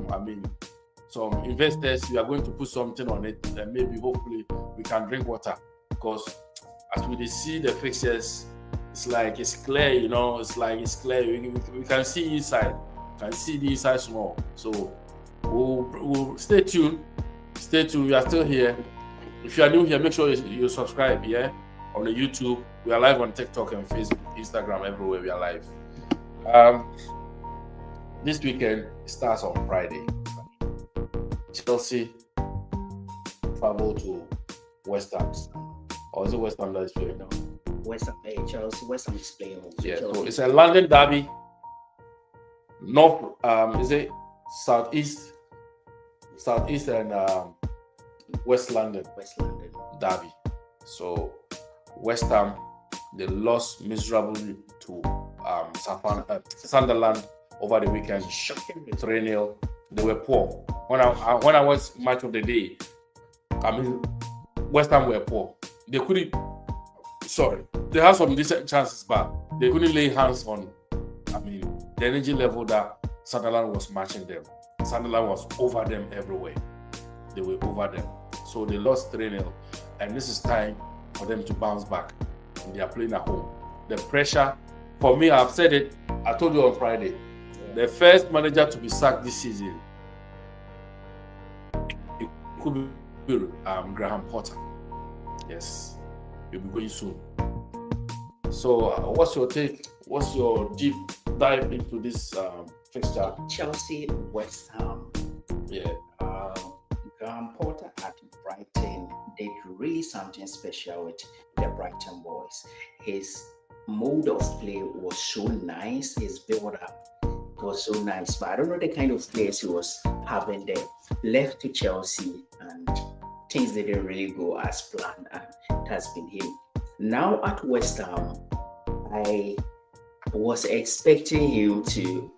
investors, we are going to put something on it, and maybe hopefully we can drink water, because as we see the fixtures, it's clear, it's clear. We can see inside, can see the inside small. So we'll stay tuned. We are still here. If you are new here, make sure you subscribe. Yeah, on the YouTube, we are live on TikTok and Facebook, Instagram, everywhere we are live. This weekend starts on Friday. Chelsea travel to West Ham. Or is it West Ham that is playing now? Chelsea. West Ham is playing. Yeah, so it's a London derby. North, is it Southeast and West London derby. So West Ham, they lost miserably to Sunderland over the weekend. 3-0. They were poor. When I was match of the day, West Ham were poor. They couldn't. Sorry, they had some decent chances, but they couldn't lay hands on. The energy level that Sunderland was matching them. Sunderland was over them everywhere. They were over them. So they lost 3-0, and this is time for them to bounce back. And they are playing at home. The pressure, for me, I've said it. I told you on Friday. The first manager to be sacked this season, it could be Graham Potter. Yes, he'll be going soon. So, what's your take? What's your deep dive into this fixture? Chelsea, West Ham. Yeah. Graham Potter at Brighton did really something special with the Brighton boys. His mode of play was so nice. His build-up was so nice. But I don't know the kind of players he was having there. Left to Chelsea and things didn't really go as planned, and it has been him. Now at West Ham, I was expecting him to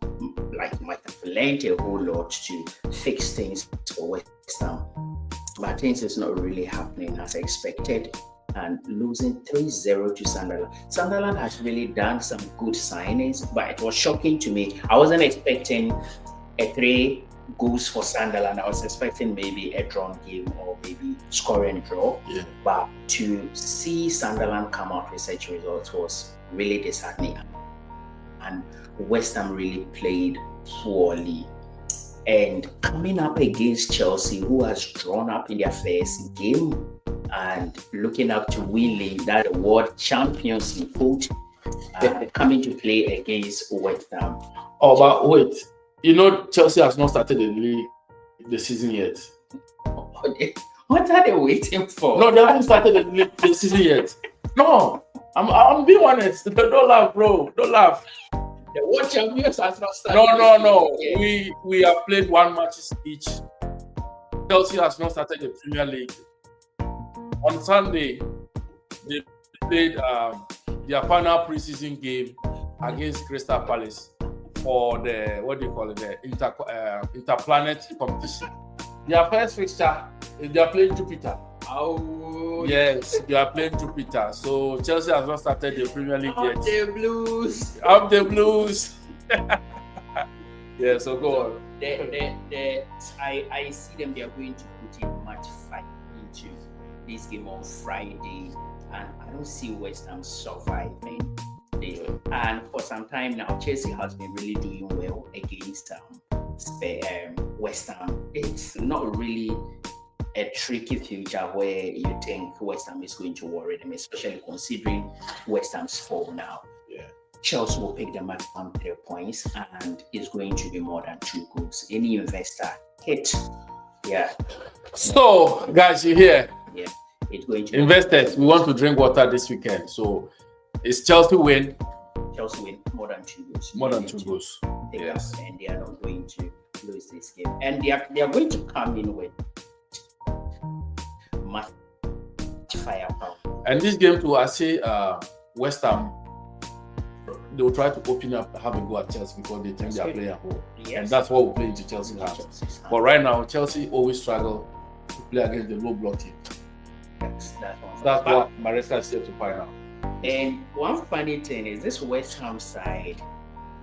might have learned a whole lot to fix things for West Ham, but things is not really happening as expected, and losing 3-0 to Sunderland. Sunderland has really done some good signings, but it was shocking to me. I wasn't expecting a 3 goals for Sunderland. I was expecting maybe a drawn game or maybe scoring draw. Yeah. But to see Sunderland come out with such results was really disheartening. And West Ham really played poorly. And coming up against Chelsea, who has drawn up in their first game, and looking up to Willie, that world champions in quote, coming to play against West Ham. Oh, but wait. You know, Chelsea has not started the season yet. What are they waiting for? No, they haven't started the season yet. No, I'm being honest. Don't laugh, bro. Don't laugh. The world champions has not started. No. We have played 1 match each. Chelsea has not started the Premier League. On Sunday, they played their final preseason game against Crystal Palace for the interplanet competition. Their first fixture is they are playing Jupiter. Oh yes, they are playing Jupiter. So Chelsea has not started the Premier League yet. Up the Blues. Up the Blues. Yeah, so go on. I see them. They are going to put in much fight into this game on Friday, and I don't see West Ham surviving. And for some time now, Chelsea has been really doing well against West Ham. It's not really a tricky future where you think West Ham is going to worry them, especially considering West Ham's form now. Yeah. Chelsea will pick the maximum 3 points, and it's going to be more than 2 goals. Any investor hit. Yeah. So, guys, you hear? Yeah. It's going to investors. We want to drink water this weekend. So, it's Chelsea win. Chelsea win more than 2 goals. More than 2 goals. Yes. And they are not going to lose this game. And they are going to come in with much firepower. And this game too, I say West Ham, they will try to open up, have a go at Chelsea because they think they are playing at home. Yes. And that's what we play into Chelsea's hands. But right now, Chelsea always struggle to play against the low block team. That's what Maresca is here to find out. And one funny thing is this West Ham side,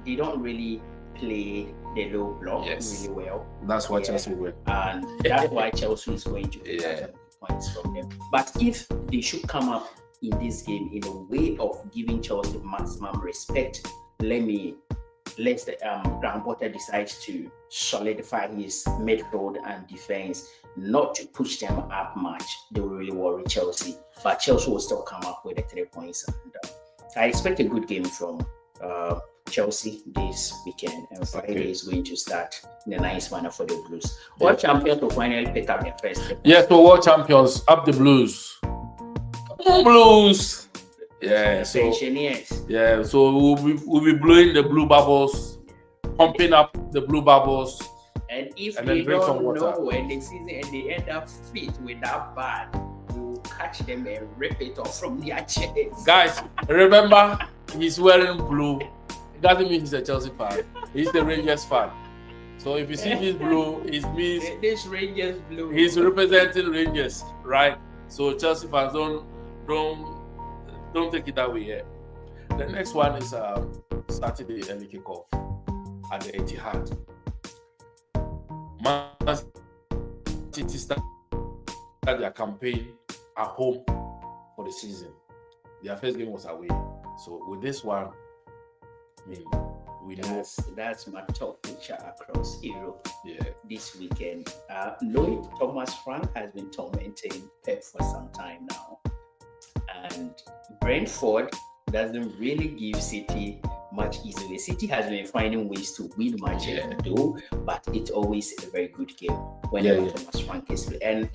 they don't really play the low block really well. That's why Chelsea win. And that's why Chelsea is going to get points from them. But if they should come up in this game in a way of giving Chelsea maximum respect, let Graham Potter decides to solidify his midfield and defense, not to push them up much, they will really worry Chelsea. But Chelsea will still come up with the 3 points. And I expect a good game from Chelsea this weekend. And Friday is going to start in a nice manner for the Blues. World champions will finally pick up their first. Yes, so world champions, up the Blues. Blues. Yeah, so we'll be blowing the blue bubbles, pumping up the blue bubbles. And if they don't know when the season and they end up fit with that bad, we'll catch them and rip it off from their chest. Guys, remember, he's wearing blue. It doesn't mean he's a Chelsea fan. He's the Rangers fan. So if you see this blue, it means this Rangers blue. He's representing Rangers, right? So Chelsea fans don't take it that way yet. The next one is Saturday early kickoff at the Etihad. Man City start their campaign at home for the season. Their first game was away. So with this one, we know that's my top picture across Europe. Yeah. This weekend. Knowing Thomas Frank has been tormenting Pep for some time now. And Brentford doesn't really give City much easily. City has been finding ways to win matches, but it's always a very good game when Thomas Frank is playing. And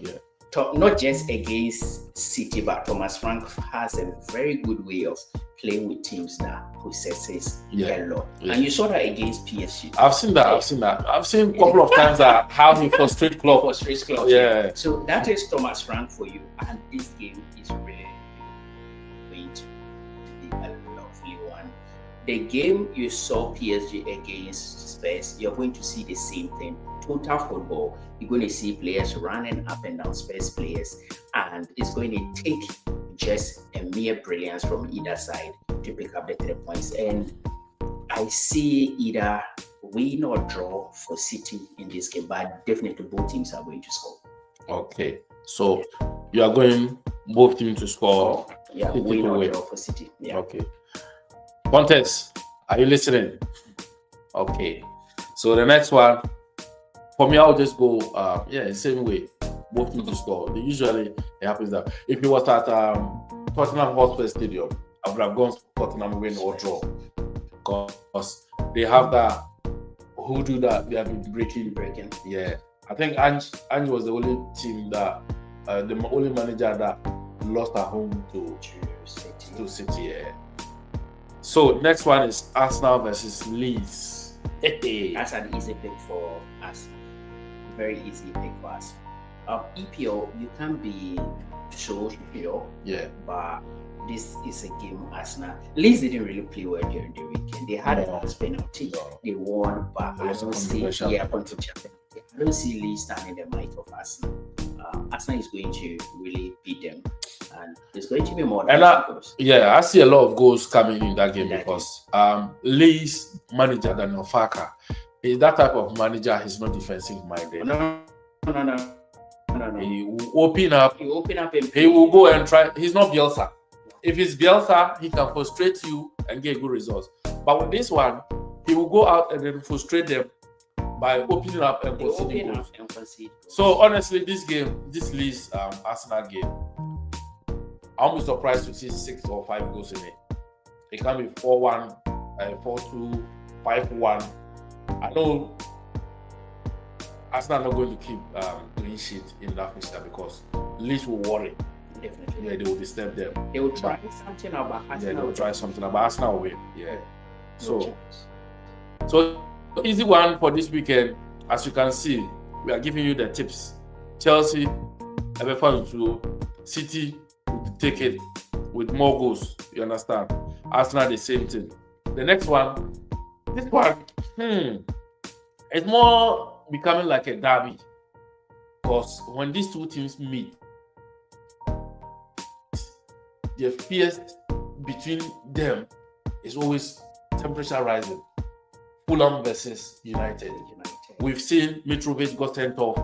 not just against City, but Thomas Frank has a very good way of playing with teams that possesses a lot. And you saw that against PSG. I've seen that. I've seen a couple of times that how he frustrates club. Yeah. So that is Thomas Frank for you. And this game is really going to be a lovely the game you saw PSG against Spurs, you're going to see the same thing. Total football. You're going to see players running up and down, Spurs players, and it's going to take just a mere brilliance from either side to pick up the 3 points. And I see either win or draw for City in this game, but definitely both teams are going to score. Okay, so you are going both teams to score. Yeah, City win to or win. draw for City. Yeah. Okay. Context, are you listening? Okay. So the next one, for me, I'll just go, the same way. Both teams to score. Usually, it happens that if it was at Tottenham Hotspur Stadium, I would have gone Tottenham win or draw. Because they have that hoodoo that they have been breaking. Yeah. I think Ange was the only team that, the only manager that lost at home to City. Yeah. So next one is Arsenal versus Leeds. That's an easy pick for us. Very easy pick for us. EPL, you can't be so sure. Yeah. But this is a game Arsenal. Leeds didn't really play well during the weekend. They had a last penalty. No. They won, but I don't see. Controversial penalty. I don't see Leeds standing the might of Arsenal. Arsenal is going to really beat them, and there's going to be more than goals. Yeah, I see a lot of goals coming in that game because Leeds manager Daniel Farke is that type of manager. He's not defensive minded. No. He will open up. And he will go and try. He's not Bielsa. If it's Bielsa, he can frustrate you and get good results. But with this one, he will go out and then frustrate them by opening up and conceding goals. So honestly, this Leeds Arsenal game, I won't be surprised to see 6 or 5 goals in it. It can be 4-1, 4-2, 5-1. I know Arsenal are not going to keep clean sheet in that fixture because Leeds will worry. Definitely. Yeah, they will disturb them. They will try something about Arsenal. Yeah, they will try something about Arsenal will win. Yeah. So easy one for this weekend. As you can see, we are giving you the tips. Chelsea, Everton, City will take it with more goals. You understand? Arsenal the same thing. The next one, this one, it's more becoming like a derby. Because when these two teams meet, the fierce between them is always temperature rising. Fulham versus United. We've seen Mitrovic got sent off.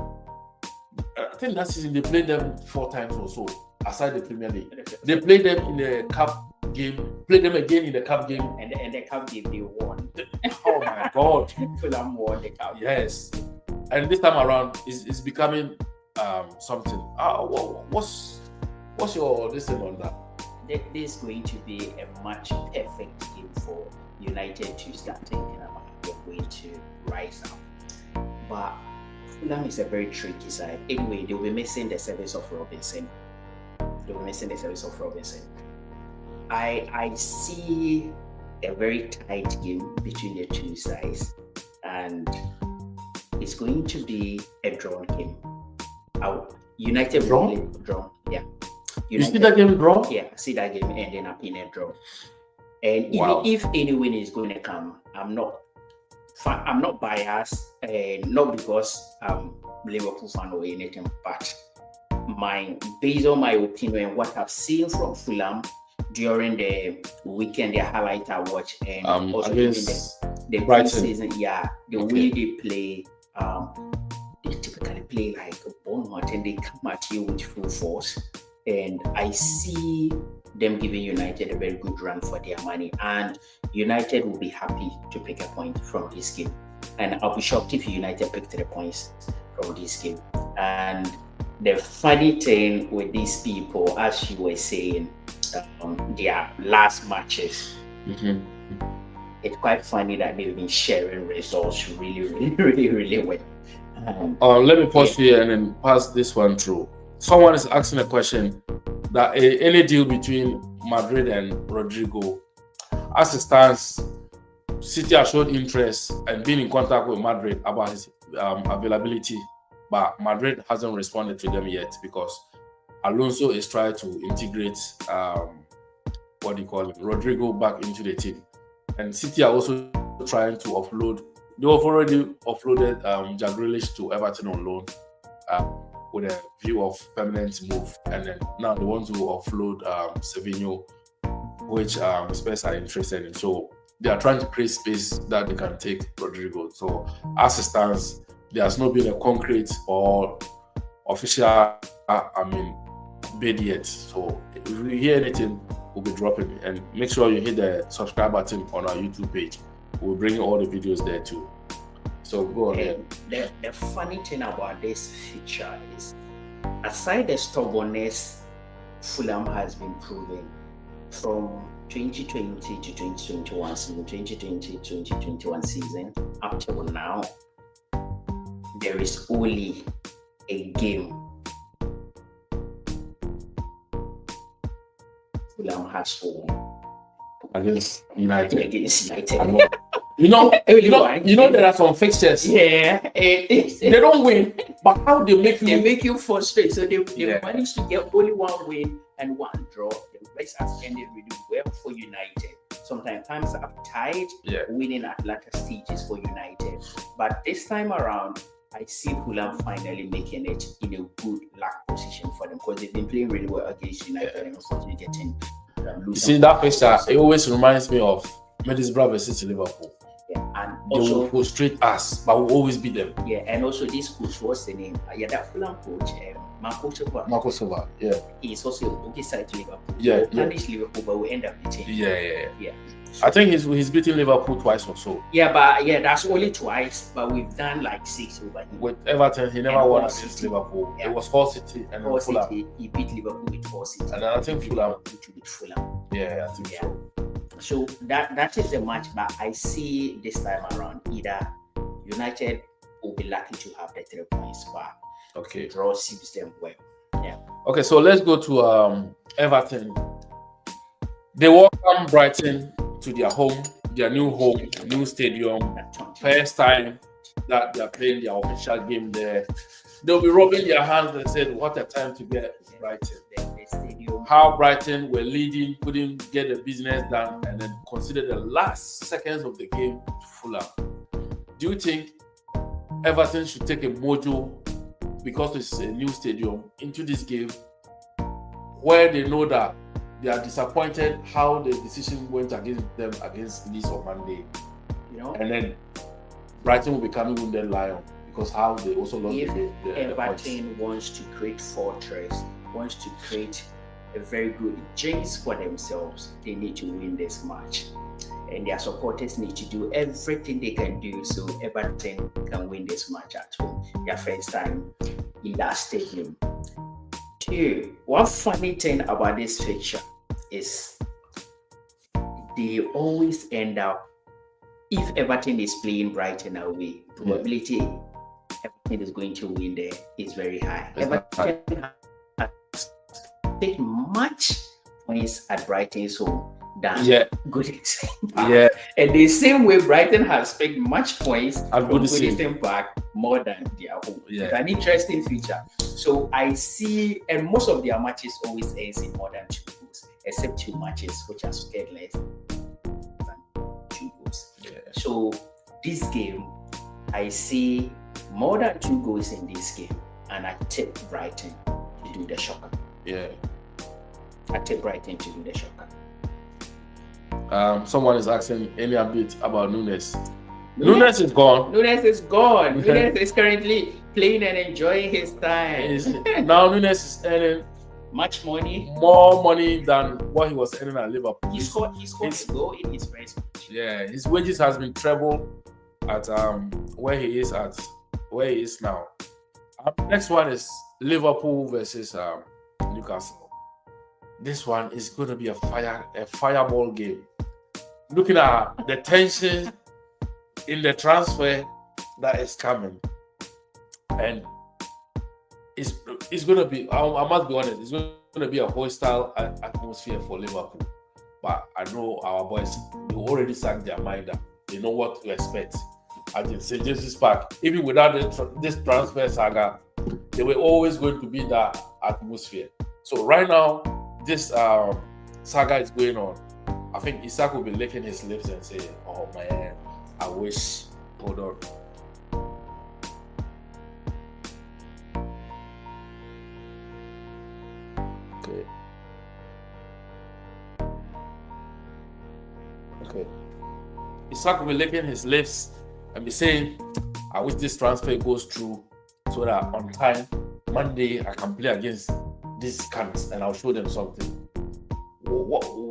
I think that season they played them 4 times or so, aside the Premier League. They played them in the cup game, played them again in the cup game. And the cup game they won. Oh my God. Fulham won the cup. Yes. And this time around, it's becoming something. What's your listen on that? This is going to be a match perfect game for United to start thinking about they're going to rise up. But Fulham is a very tricky side. Anyway, they'll be missing the service of Robinson. I see a very tight game between the two sides, and it's going to be a drawn game. United draw? Yeah. You see that game draw? Yeah, see that game ending up in a draw. And even if any win is going to come, I'm not biased, not because I'm Liverpool fan or anything, but based on my opinion, what I've seen from Fulham during the weekend, the highlight I watched, and also in the pre-season, way they play, they typically play like a Bournemouth and they come at you with full force. And I see them giving United a very good run for their money, and United will be happy to pick a point from this game. And I'll be shocked if United pick 3 points from this game. And the funny thing with these people, as you were saying, their last matches, it's quite funny that they've been sharing results really well. Let me pause here and then pass this one through. Someone is asking a question that any deal between Madrid and Rodrigo, as it stands, City has showed interest and been in contact with Madrid about his availability, but Madrid hasn't responded to them yet because Alonso is trying to integrate Rodrigo back into the team, and City are also trying to offload. They've already offloaded Jack Grealish to Everton on loan with a view of permanent move, and then now they want to offload Savinho, which Spurs are interested in. So they are trying to create space that they can take Rodrigo. So as it stands, there has not been a concrete or official, bid yet. So if you hear anything, we'll be dropping it. And make sure you hit the subscribe button on our YouTube page. We'll bring all the videos there too. So go ahead. The funny thing about this feature is, aside the stubbornness Fulham has been proving from 2020 to 2021 season, 2020-2021 season up till now, there is only a game Fulham has won Against United. against United. You know, there are some fixtures. Yeah, They don't win, but how they make they you make you frustrated. So they Yeah. managed to get only one win and one draw. The rest has ended really well for United. Sometimes times are tied, Yeah. winning at latter stages for United. But this time around, I see Fulham finally making it in a good luck position for them, because they've been playing really well against United and unfortunately getting You losing. see that fixture, it always reminds me of Middlesbrough versus Liverpool. Yeah, and They will also frustrate us, but we'll always beat them. yeah, and also this coach, what's the name? That Fulham coach, Marco Silva. Marco Silva, yeah. He's also a bookie side to Liverpool. Yeah, We'll yeah. punish Liverpool, but we'll end up beating. Yeah. So- I think he's beaten Liverpool twice or so. Yeah, but that's only twice. But we've done like 6 over him. With Everton, he never And won Hull against City. Liverpool. Yeah. It was Hull City and then Hull Fulham. City, he beat Liverpool with Hull City. And then I think Fulham. With Fulham. Yeah, I think Yeah. so. So that is the match. But I see this time around either United will be lucky to have the 3 points, but Okay. draw suits them well. Okay, so let's go to Everton. They welcome Brighton to their home, their new home, new stadium. That 20. First time that they're playing their official game there. They'll be rubbing their hands and said, "What a time to get Brighton." The stadium. How Brighton were leading, couldn't get the business done, and then consider the last seconds of the game to Fulham. Do you think Everton should take a mojo, because it's a new stadium, into this game where they know that they are disappointed how the decision went against them against Leeds on Monday, and then Brighton will be coming wounded lion because how they also lost If the points. Everton wants to create fortress, wants to create a very good chance for themselves, they need to win this match. And their supporters need to do everything they can do so Everton can win this match at home. Their first time in that stadium. Two, one funny thing about this fixture is they always end up, if Everton is playing Brighton away, probability Everton is going to win there is very high. It's Everton has taken much points at Brighton's home than Yeah, Goodison. yeah, And the same way Brighton has picked much points At from Goodison. Goodison Park more than their home. Yeah. It's an interesting feature. So I see, and most of their matches always ends in more than 2 goals, except 2 matches which are scored less than 2 goals. yeah. So this game, I see more than 2 goals in this game, and I tip Brighton to do the shocker. Yeah. I tip Brighton to do the shocker. Someone is asking any update about Nunes. Nunes is gone. Nunes is gone. Nunes is currently playing and enjoying his time. Now Nunes is earning Much money. more money than what he was earning at Liverpool. He scored a goal in his first match. Yeah, his wages has been trebled at where he is now. Next one is Liverpool versus Newcastle. This one is going to be a fireball game. Looking at the tension in the transfer that is coming, and it's going to be. I must be honest. It's going to be a hostile atmosphere for Liverpool. But I know our boys, they already sang their mind up. They know what to expect at the St. James's Park. Even without this transfer saga, they were always going to be that atmosphere. So right now, this saga is going on. I think Isak will be licking his lips and saying, "Oh man, I wish." Hold on. Okay. Okay. Isak will be licking his lips and be saying, "I wish this transfer goes through so that on time, Monday, I can play against these cunts and I'll show them something."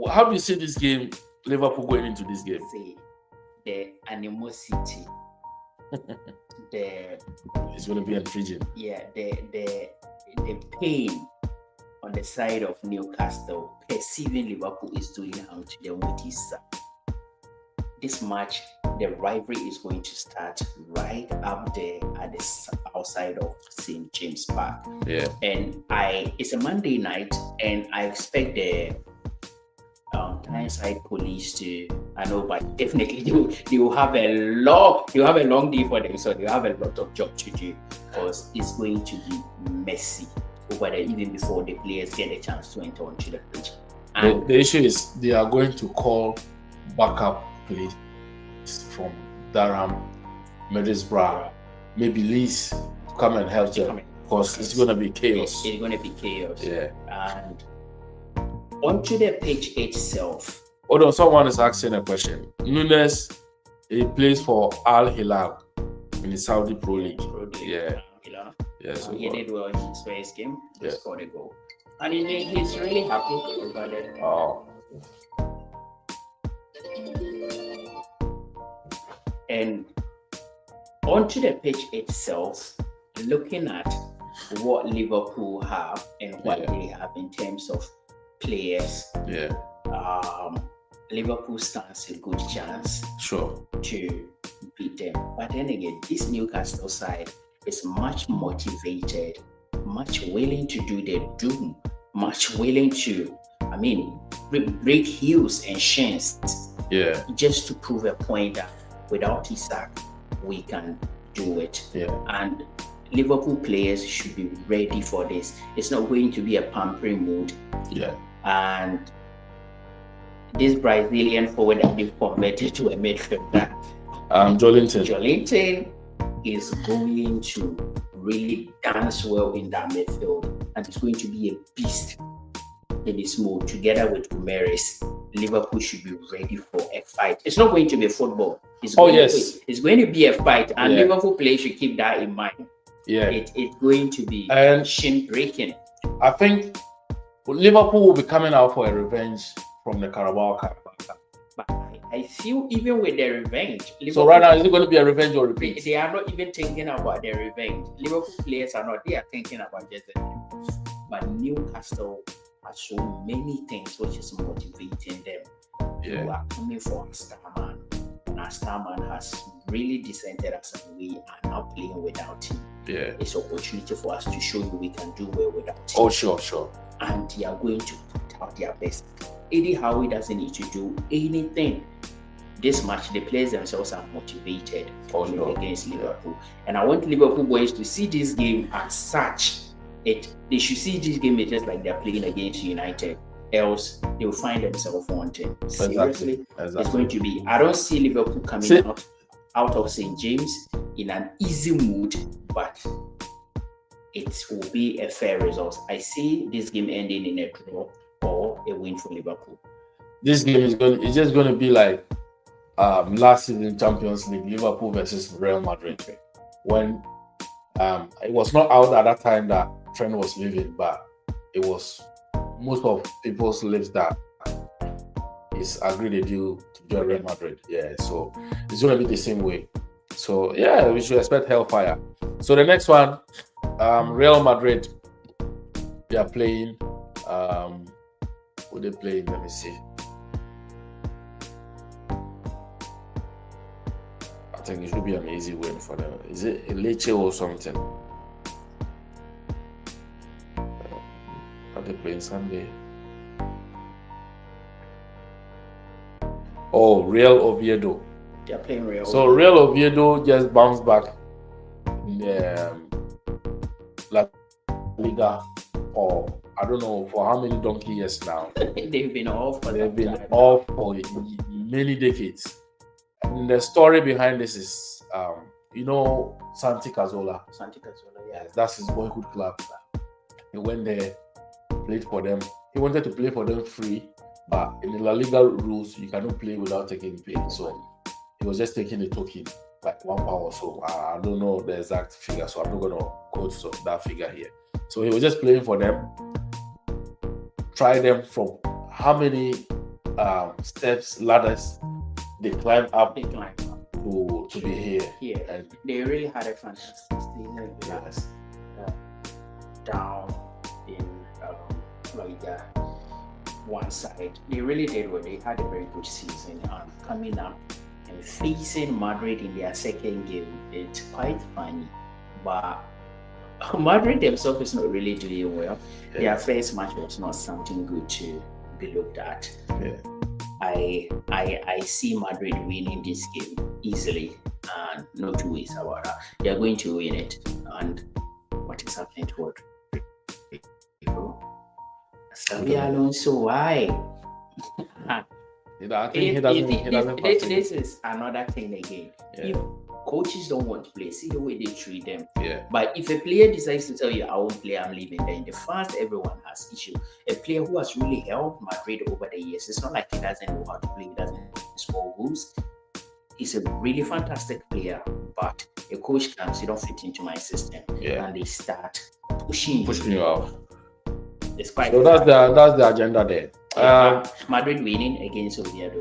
How do you see this game, Liverpool going into this game? See, the animosity, the It's going to be intriguing. the pain on the side of Newcastle, perceiving Liverpool is doing harm to them with his son. This match, the rivalry is going to start right up there at the outside of St. James Park. Yeah. And it's a Monday night, and I expect the Tyneside police to, I know, but definitely they will have a long day for them, so they have a lot of job to do, because it's going to be messy over there even before the players get a chance to enter onto the pitch. And The issue is they are going to call backup police from Durham, Middlesbrough, maybe Leeds to come and help them, because it's going to be chaos. it's going to be chaos. Yeah. And onto the pitch itself, Hold on, someone is asking a question. Nunes, he plays for Al Hilal in the Saudi Pro League. Yeah. Yeah, so he did well in his first game. He Yeah. scored a goal, and he's really happy about it. Oh. And onto the pitch itself, looking at what Liverpool have and what Yeah. they have in terms of players, Yeah, Liverpool stands a good chance sure. to beat them. But then again, this Newcastle side is much motivated, much willing to do their doom, much willing to, break heels and shins Yeah, just to prove a point that without Isak, we can do it. yeah, And Liverpool players should be ready for this. It's not going to be a pampering mood. yeah. And this Brazilian forward that they've converted to a midfielder, Jolinton. Jolinton, is going to really dance well in that midfield, and it's going to be a beast in this mode together with Gomes. Liverpool should be ready for a fight. It's not going to be football. It's going to be a fight, and Yeah. Liverpool players should keep that in mind. Yeah. It's going to be And- shin breaking. I think Liverpool will be coming out for a revenge from the Carabao Cup. But I feel even with their revenge, So Liverpool, right now, is it going to be a revenge or repeat? they are not even thinking about their revenge. Liverpool players are not. They are thinking about just the But Newcastle has so many things which is motivating them. Who Yeah, are coming for our star man. And our star man has really dissented us, and we are now playing without him. yeah. It's an opportunity for us to show you we can do well without him. Oh, sure. And they are going to put out their best. Eddie Howe doesn't need to do anything. This match, the players themselves are motivated Oh, to no. play against Liverpool. And I want Liverpool boys to see this game as such. They should see this game just like they're playing against United. Else, they will find themselves wanting. Seriously, it's going to be. I don't see Liverpool coming out of St. James in an easy mood, but it will be a fair result. I see this game ending in a draw or a win for Liverpool. This game it's just going to be like last season Champions League, Liverpool versus Real Madrid. When it was not out at that time that Trent was leaving, but it was most of people's lips that is agreed a deal to join Real Madrid. Yeah, so it's going to be the same way. So yeah, we should expect hellfire. So the next one, Real Madrid, they are playing. Who they playing? Let me see. I think it should be an easy win for them. Is it Lecce or something? Are they playing Sunday? Oh, Real Oviedo. They're playing Real. So Real Oviedo just bounced back in the La Liga, or I don't know for how many donkey years now. They've been off for They've some been time. off for many decades. And the story behind this is, you know, Santi Cazorla. Santi Cazorla, yeah. Yes, that's his boyhood club. He went there, played for them. He wanted to play for them free, but in the La Liga rules, you cannot play without taking pay. So he was just taking the token, like £1 or so. I don't know the exact figure, so I'm not gonna quote that figure here. So he was just playing for them. Try them from how many steps, ladders they climbed up They climbed up to be here. here. And They really had a fantastic season with us down in La Liga one side. They really did well. They had a very good season. Coming up and facing Madrid in their second game, it's quite funny. But Madrid themselves is not really doing well. Yeah. Their first match was not something good to be looked at. Yeah. I see Madrid winning this game easily, and no two ways about that. They are going to win it. And what is happening to Rodrigo? Xabi Alonso, why? You know, I think he doesn't. This is another thing again. Yeah. If coaches don't want to play, see the way they treat them. Yeah. But if a player decides to tell you, I won't play, I'm leaving, then the fans, everyone has issue. A player who has really helped Madrid over the years, it's not like he doesn't know how to play, he doesn't score goals. He's a really fantastic player, but a coach comes, you don't fit into my system, Yeah. and they start pushing You out. It's quite So that's the agenda there. Madrid winning against Oviedo.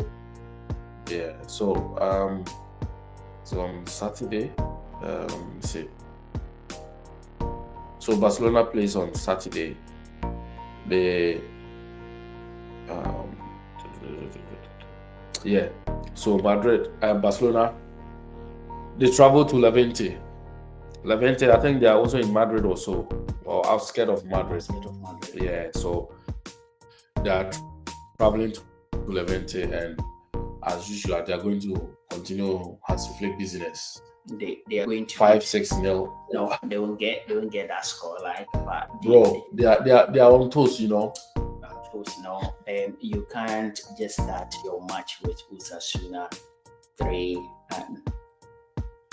Yeah. So on Saturday, see. So Barcelona plays on Saturday. They yeah. So Barcelona, they travel to Levante. Levante, I think they are also in Madrid also, or outskirts of Madrid. Yeah, so they are traveling to Levante, and as usual, they are going to continue Hansi Flick business. They are going to 5-6-0. No, they won't get that score line, but They are on toast, you know. You can't just start your match with Osasuna 3 and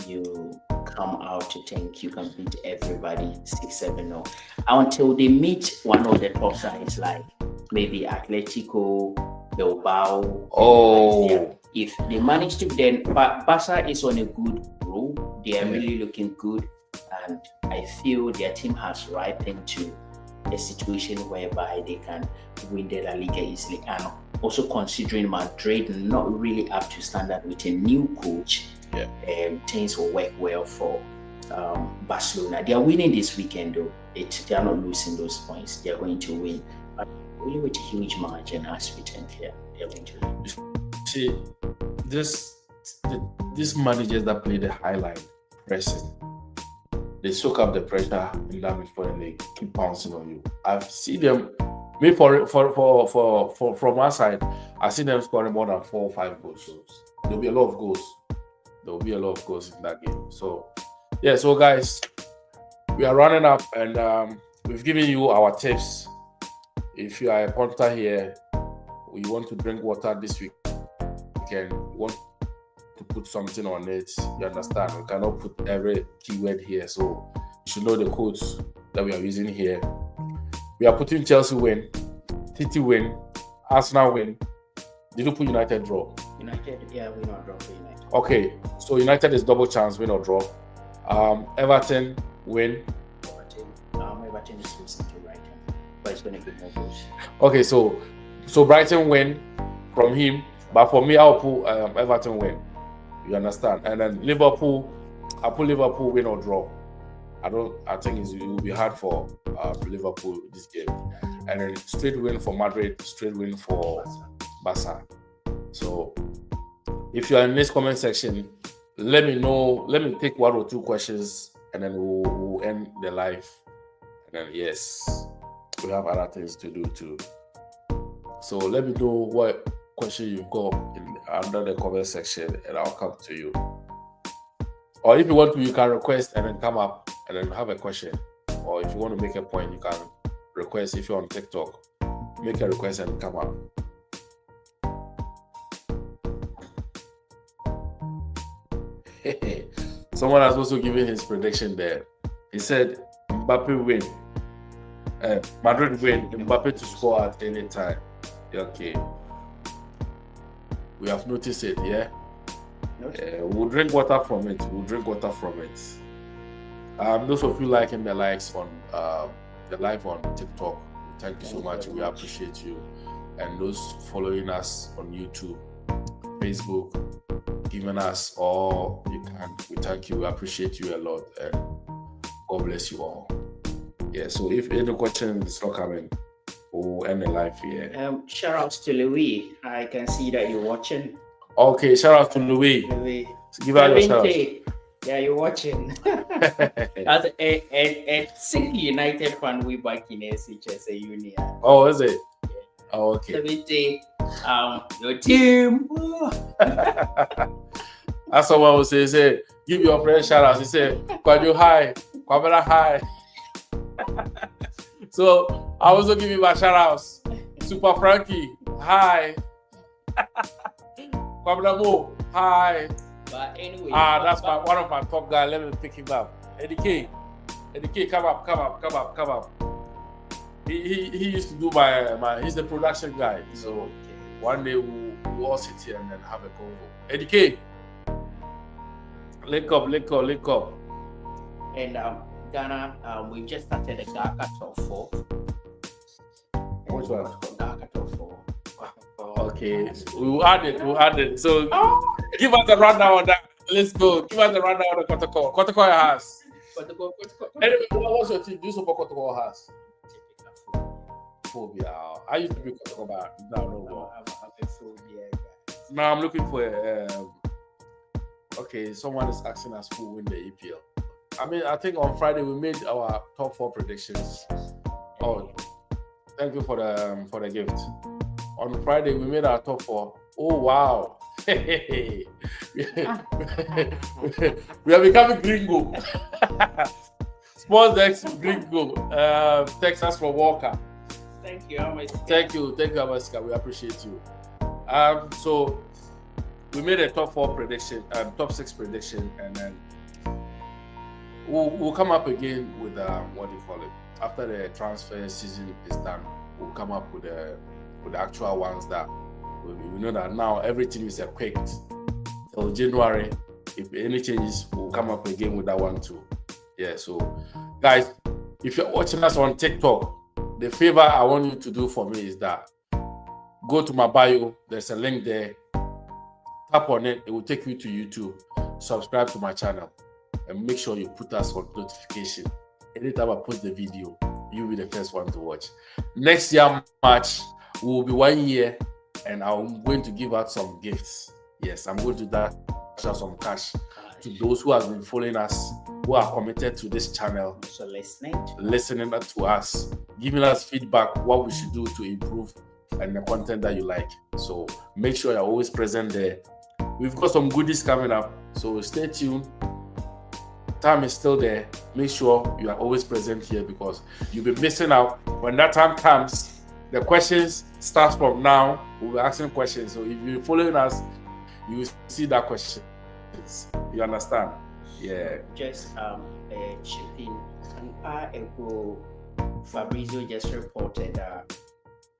you come out to think you can beat everybody 6-7-0 until they meet one of the top sides like maybe Atletico, Bilbao. Oh, if they manage to, then Barca is on a good roll. They are really looking good, and I feel their team has ripened to a situation whereby they can win the La Liga easily. And also considering Madrid not really up to standard with a new coach, things will work well for Barcelona. They are winning this weekend though. They are not losing those points. They are going to win, but only with a huge margin as we think here. They are going to win. See, these managers that play the highline pressing, they soak up the pressure in that midfield and they keep bouncing on you. I've seen them. Me from our side, I see them scoring more than 4 or 5 goals. So there'll be a lot of goals. There will be a lot of goals in that game. So yeah, so guys, we are running up, and we've given you our tips. If you are a punter here, you want to drink water this week, you want to put something on it. You understand? We cannot put every keyword here, so you should know the codes that we are using here. We are putting Chelsea win, City win, Arsenal win, Liverpool United draw. United, yeah, win or draw for United. Okay, so United is double chance, win or draw. Everton win. Everton is losing to Brighton, but it's going to be more goals. Okay, so Brighton win from him, but for me, I'll put Everton win. You understand? And then Liverpool, I'll put Liverpool win or draw. I think it will be hard for Liverpool this game. And then straight win for Madrid, straight win for Barca. So if you are in this comment section, let me know. Let me take 1 or 2 questions, and then we'll end the live. And then yes, we have other things to do too. So let me know what question you've got under the comment section, and I'll come to you. Or if you want to, you can request and then come up and then have a question. Or if you want to make a point, you can request if you're on TikTok. Make a request and come up. Someone has also given his prediction there. He said Mbappe win. Madrid win. Mbappe to score at any time. Okay. We have noticed it, yeah? We'll drink water from it. Those of you liking the likes on the live on TikTok, thank you so much. We appreciate you. And those following us on YouTube, Facebook, giving us all you can. We thank you. We appreciate you a lot. And God bless you all. Yeah, so if any question is not coming, we'll end the live here. Shout out to Louis. I can see that you're watching. Okay, shout out to Louis. Give out your shout out. Yeah, you're watching. As a City United fan, we back in SHSA Union. Oh, is it? Yeah. Oh, okay. 70, your team. That's what I would say. Say, give your friend shout out. He said, Kwadu hi, Kwabena hi. So I also give you my shout outs. Super Frankie, hi. Kwabena Mo, hi. But anyway, that's one of my top guys. Let me pick him up. Eddie K, come up. He used to do my. He's the production guy. So one day we'll all sit here and then have a convo. Eddie K, link up. And Ghana, we just started the Ghana Top 4. Which one? Ghana Top 4. Okay, we'll add it. So give us a rundown on that. Let's go. Give us a rundown on the Kotoko. Kotoko has. Anyway, what's your team? Do you support Kotoko has? Phobia. I used to be Kotoko, but now no. I'm a phobia guy. Now I'm looking for okay, someone is asking us who win the EPL. I mean, I think on Friday we made our top 4 predictions. Oh, thank you for the gift. On Friday we made our top 4. Oh wow. We are becoming gringo. Sports Dex gringo. Texas for Walker. Thank you, Amaska. Thank you, Amaska. We appreciate you. So we made a top 4 prediction, top 6 prediction, and then we'll come up again with what do you call it? After the transfer season is done, we'll come up with the actual ones that we know that now everything is equipped till January. If any changes, we'll come up again with that one too. Yeah, so guys, if you're watching us on TikTok, the favor I want you to do for me is that go to my bio, there's a link there, tap on it, it will take you to YouTube, subscribe to my channel, and make sure you put us on notification. Anytime I post the video, you'll be the first one to watch. Next year March will be 1 year, and I'm going to give out some gifts. Yes, I'm going to dash out some cash to those who have been following us, who are committed to this channel, so listening to us, giving us feedback, what we should do to improve, and the content that you like. So make sure you're always present there. We've got some goodies coming up, so stay tuned. Time is still there. Make sure you are always present here because you'll be missing out. When that time comes, the questions start from now. We'll be asking questions. So if you're following us, you will see that questions. You understand? Yeah. Just chipping. An hour ago, Fabrizio just reported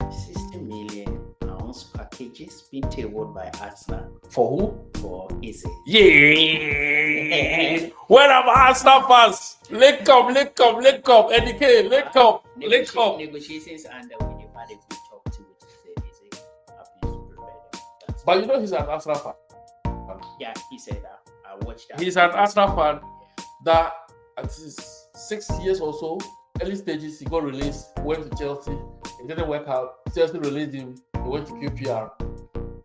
60 million pounds packages being tabled by Arsenal. For who? For Eze. Yeah. When I'm Arsenal fans, link up. NDK, link up. Negotiations under when you've had a good talk to Eze. But you know he's an Arsenal fan. Yeah, he said that. I watched that. He's an Arsenal fan that at his 6 years or so, early stages, he got released, went to Chelsea. It didn't work out. Chelsea released him. He went to QPR,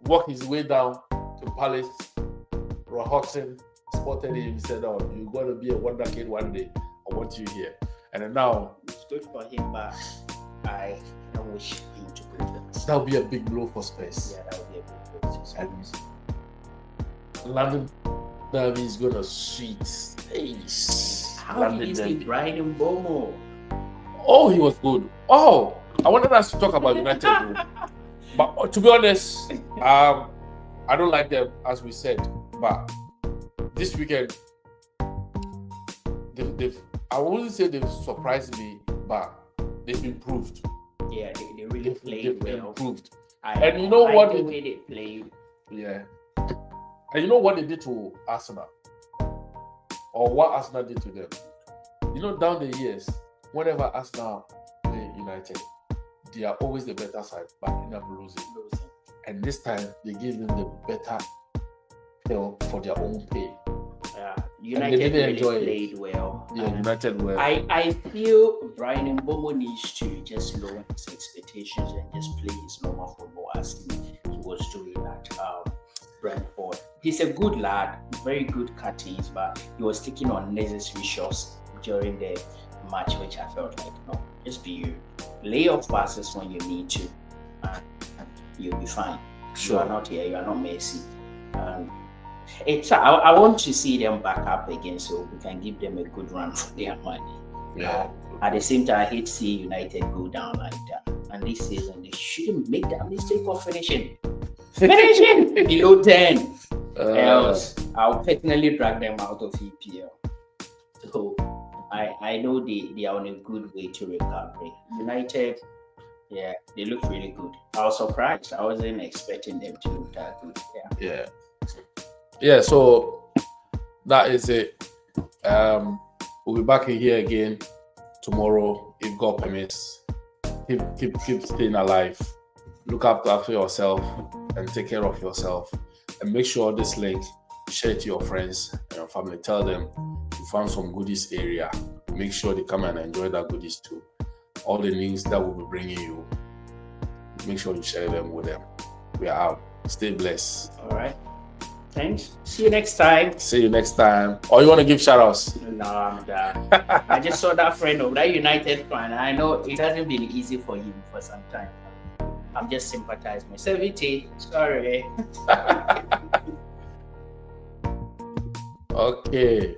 worked his way down to Palace. Roy Hodgson spotted him. He said, "Oh, you're going to be a wonder kid one day. I want you here." And then now, it's good for him, but I wish him to go to that would be a big blow for Spurs. Yeah, that would be a big blow for Spurs. And London Derby is going to sweet. How did you see Brian Mbomo? Oh, he was good. Oh, I wanted us to talk about United, though. But to be honest, I don't like them, as we said. But this weekend, I wouldn't say they've surprised me, but they've improved. Yeah, they really played They've well. improved. I And you know like what the they- way they played. Yeah. And you know what they did to Arsenal? Or what Arsenal did to them? You know, down the years, whenever Arsenal play United, they are always the better side, but end up losing. And this time, they gave them the better pill for their own pay. United didn't really enjoy it. played well. Yeah, United were. I feel Brian Mbomo needs to just lower his expectations and just play his normal football as he was doing at Brentford. He's a good lad, very good cuttings, but he was taking unnecessary shots during the match, which I felt like, no, just be you. Lay off passes when you need to, and you'll be fine. Sure. You are not here, you are not Messi. I want to see them back up again so we can give them a good run for their money. Yeah. At the same time, I hate seeing United go down like that. And this season, they shouldn't make that mistake of finishing below 10. Else, I'll personally drag them out of EPL. So I know they are on a good way to recovery. United, yeah, they look really good. I was surprised. I wasn't expecting them to look that good. Yeah. Yeah, so that is it. We'll be back here again tomorrow if God permits. Keep staying alive. Look after yourself and take care of yourself. And make sure this link, share it to your friends and your family. Tell them you found some goodies area. Make sure they come and enjoy that goodies too. All the news that we'll be bringing you, make sure you share them with them. We are out. Stay blessed. All right. Thanks. See you next time. See you next time. Or you want to give shout outs? No, I'm done. I just saw that friend of that United fan. I know it hasn't been easy for him for some time. I'm just sympathizing. 70. Sorry. Okay.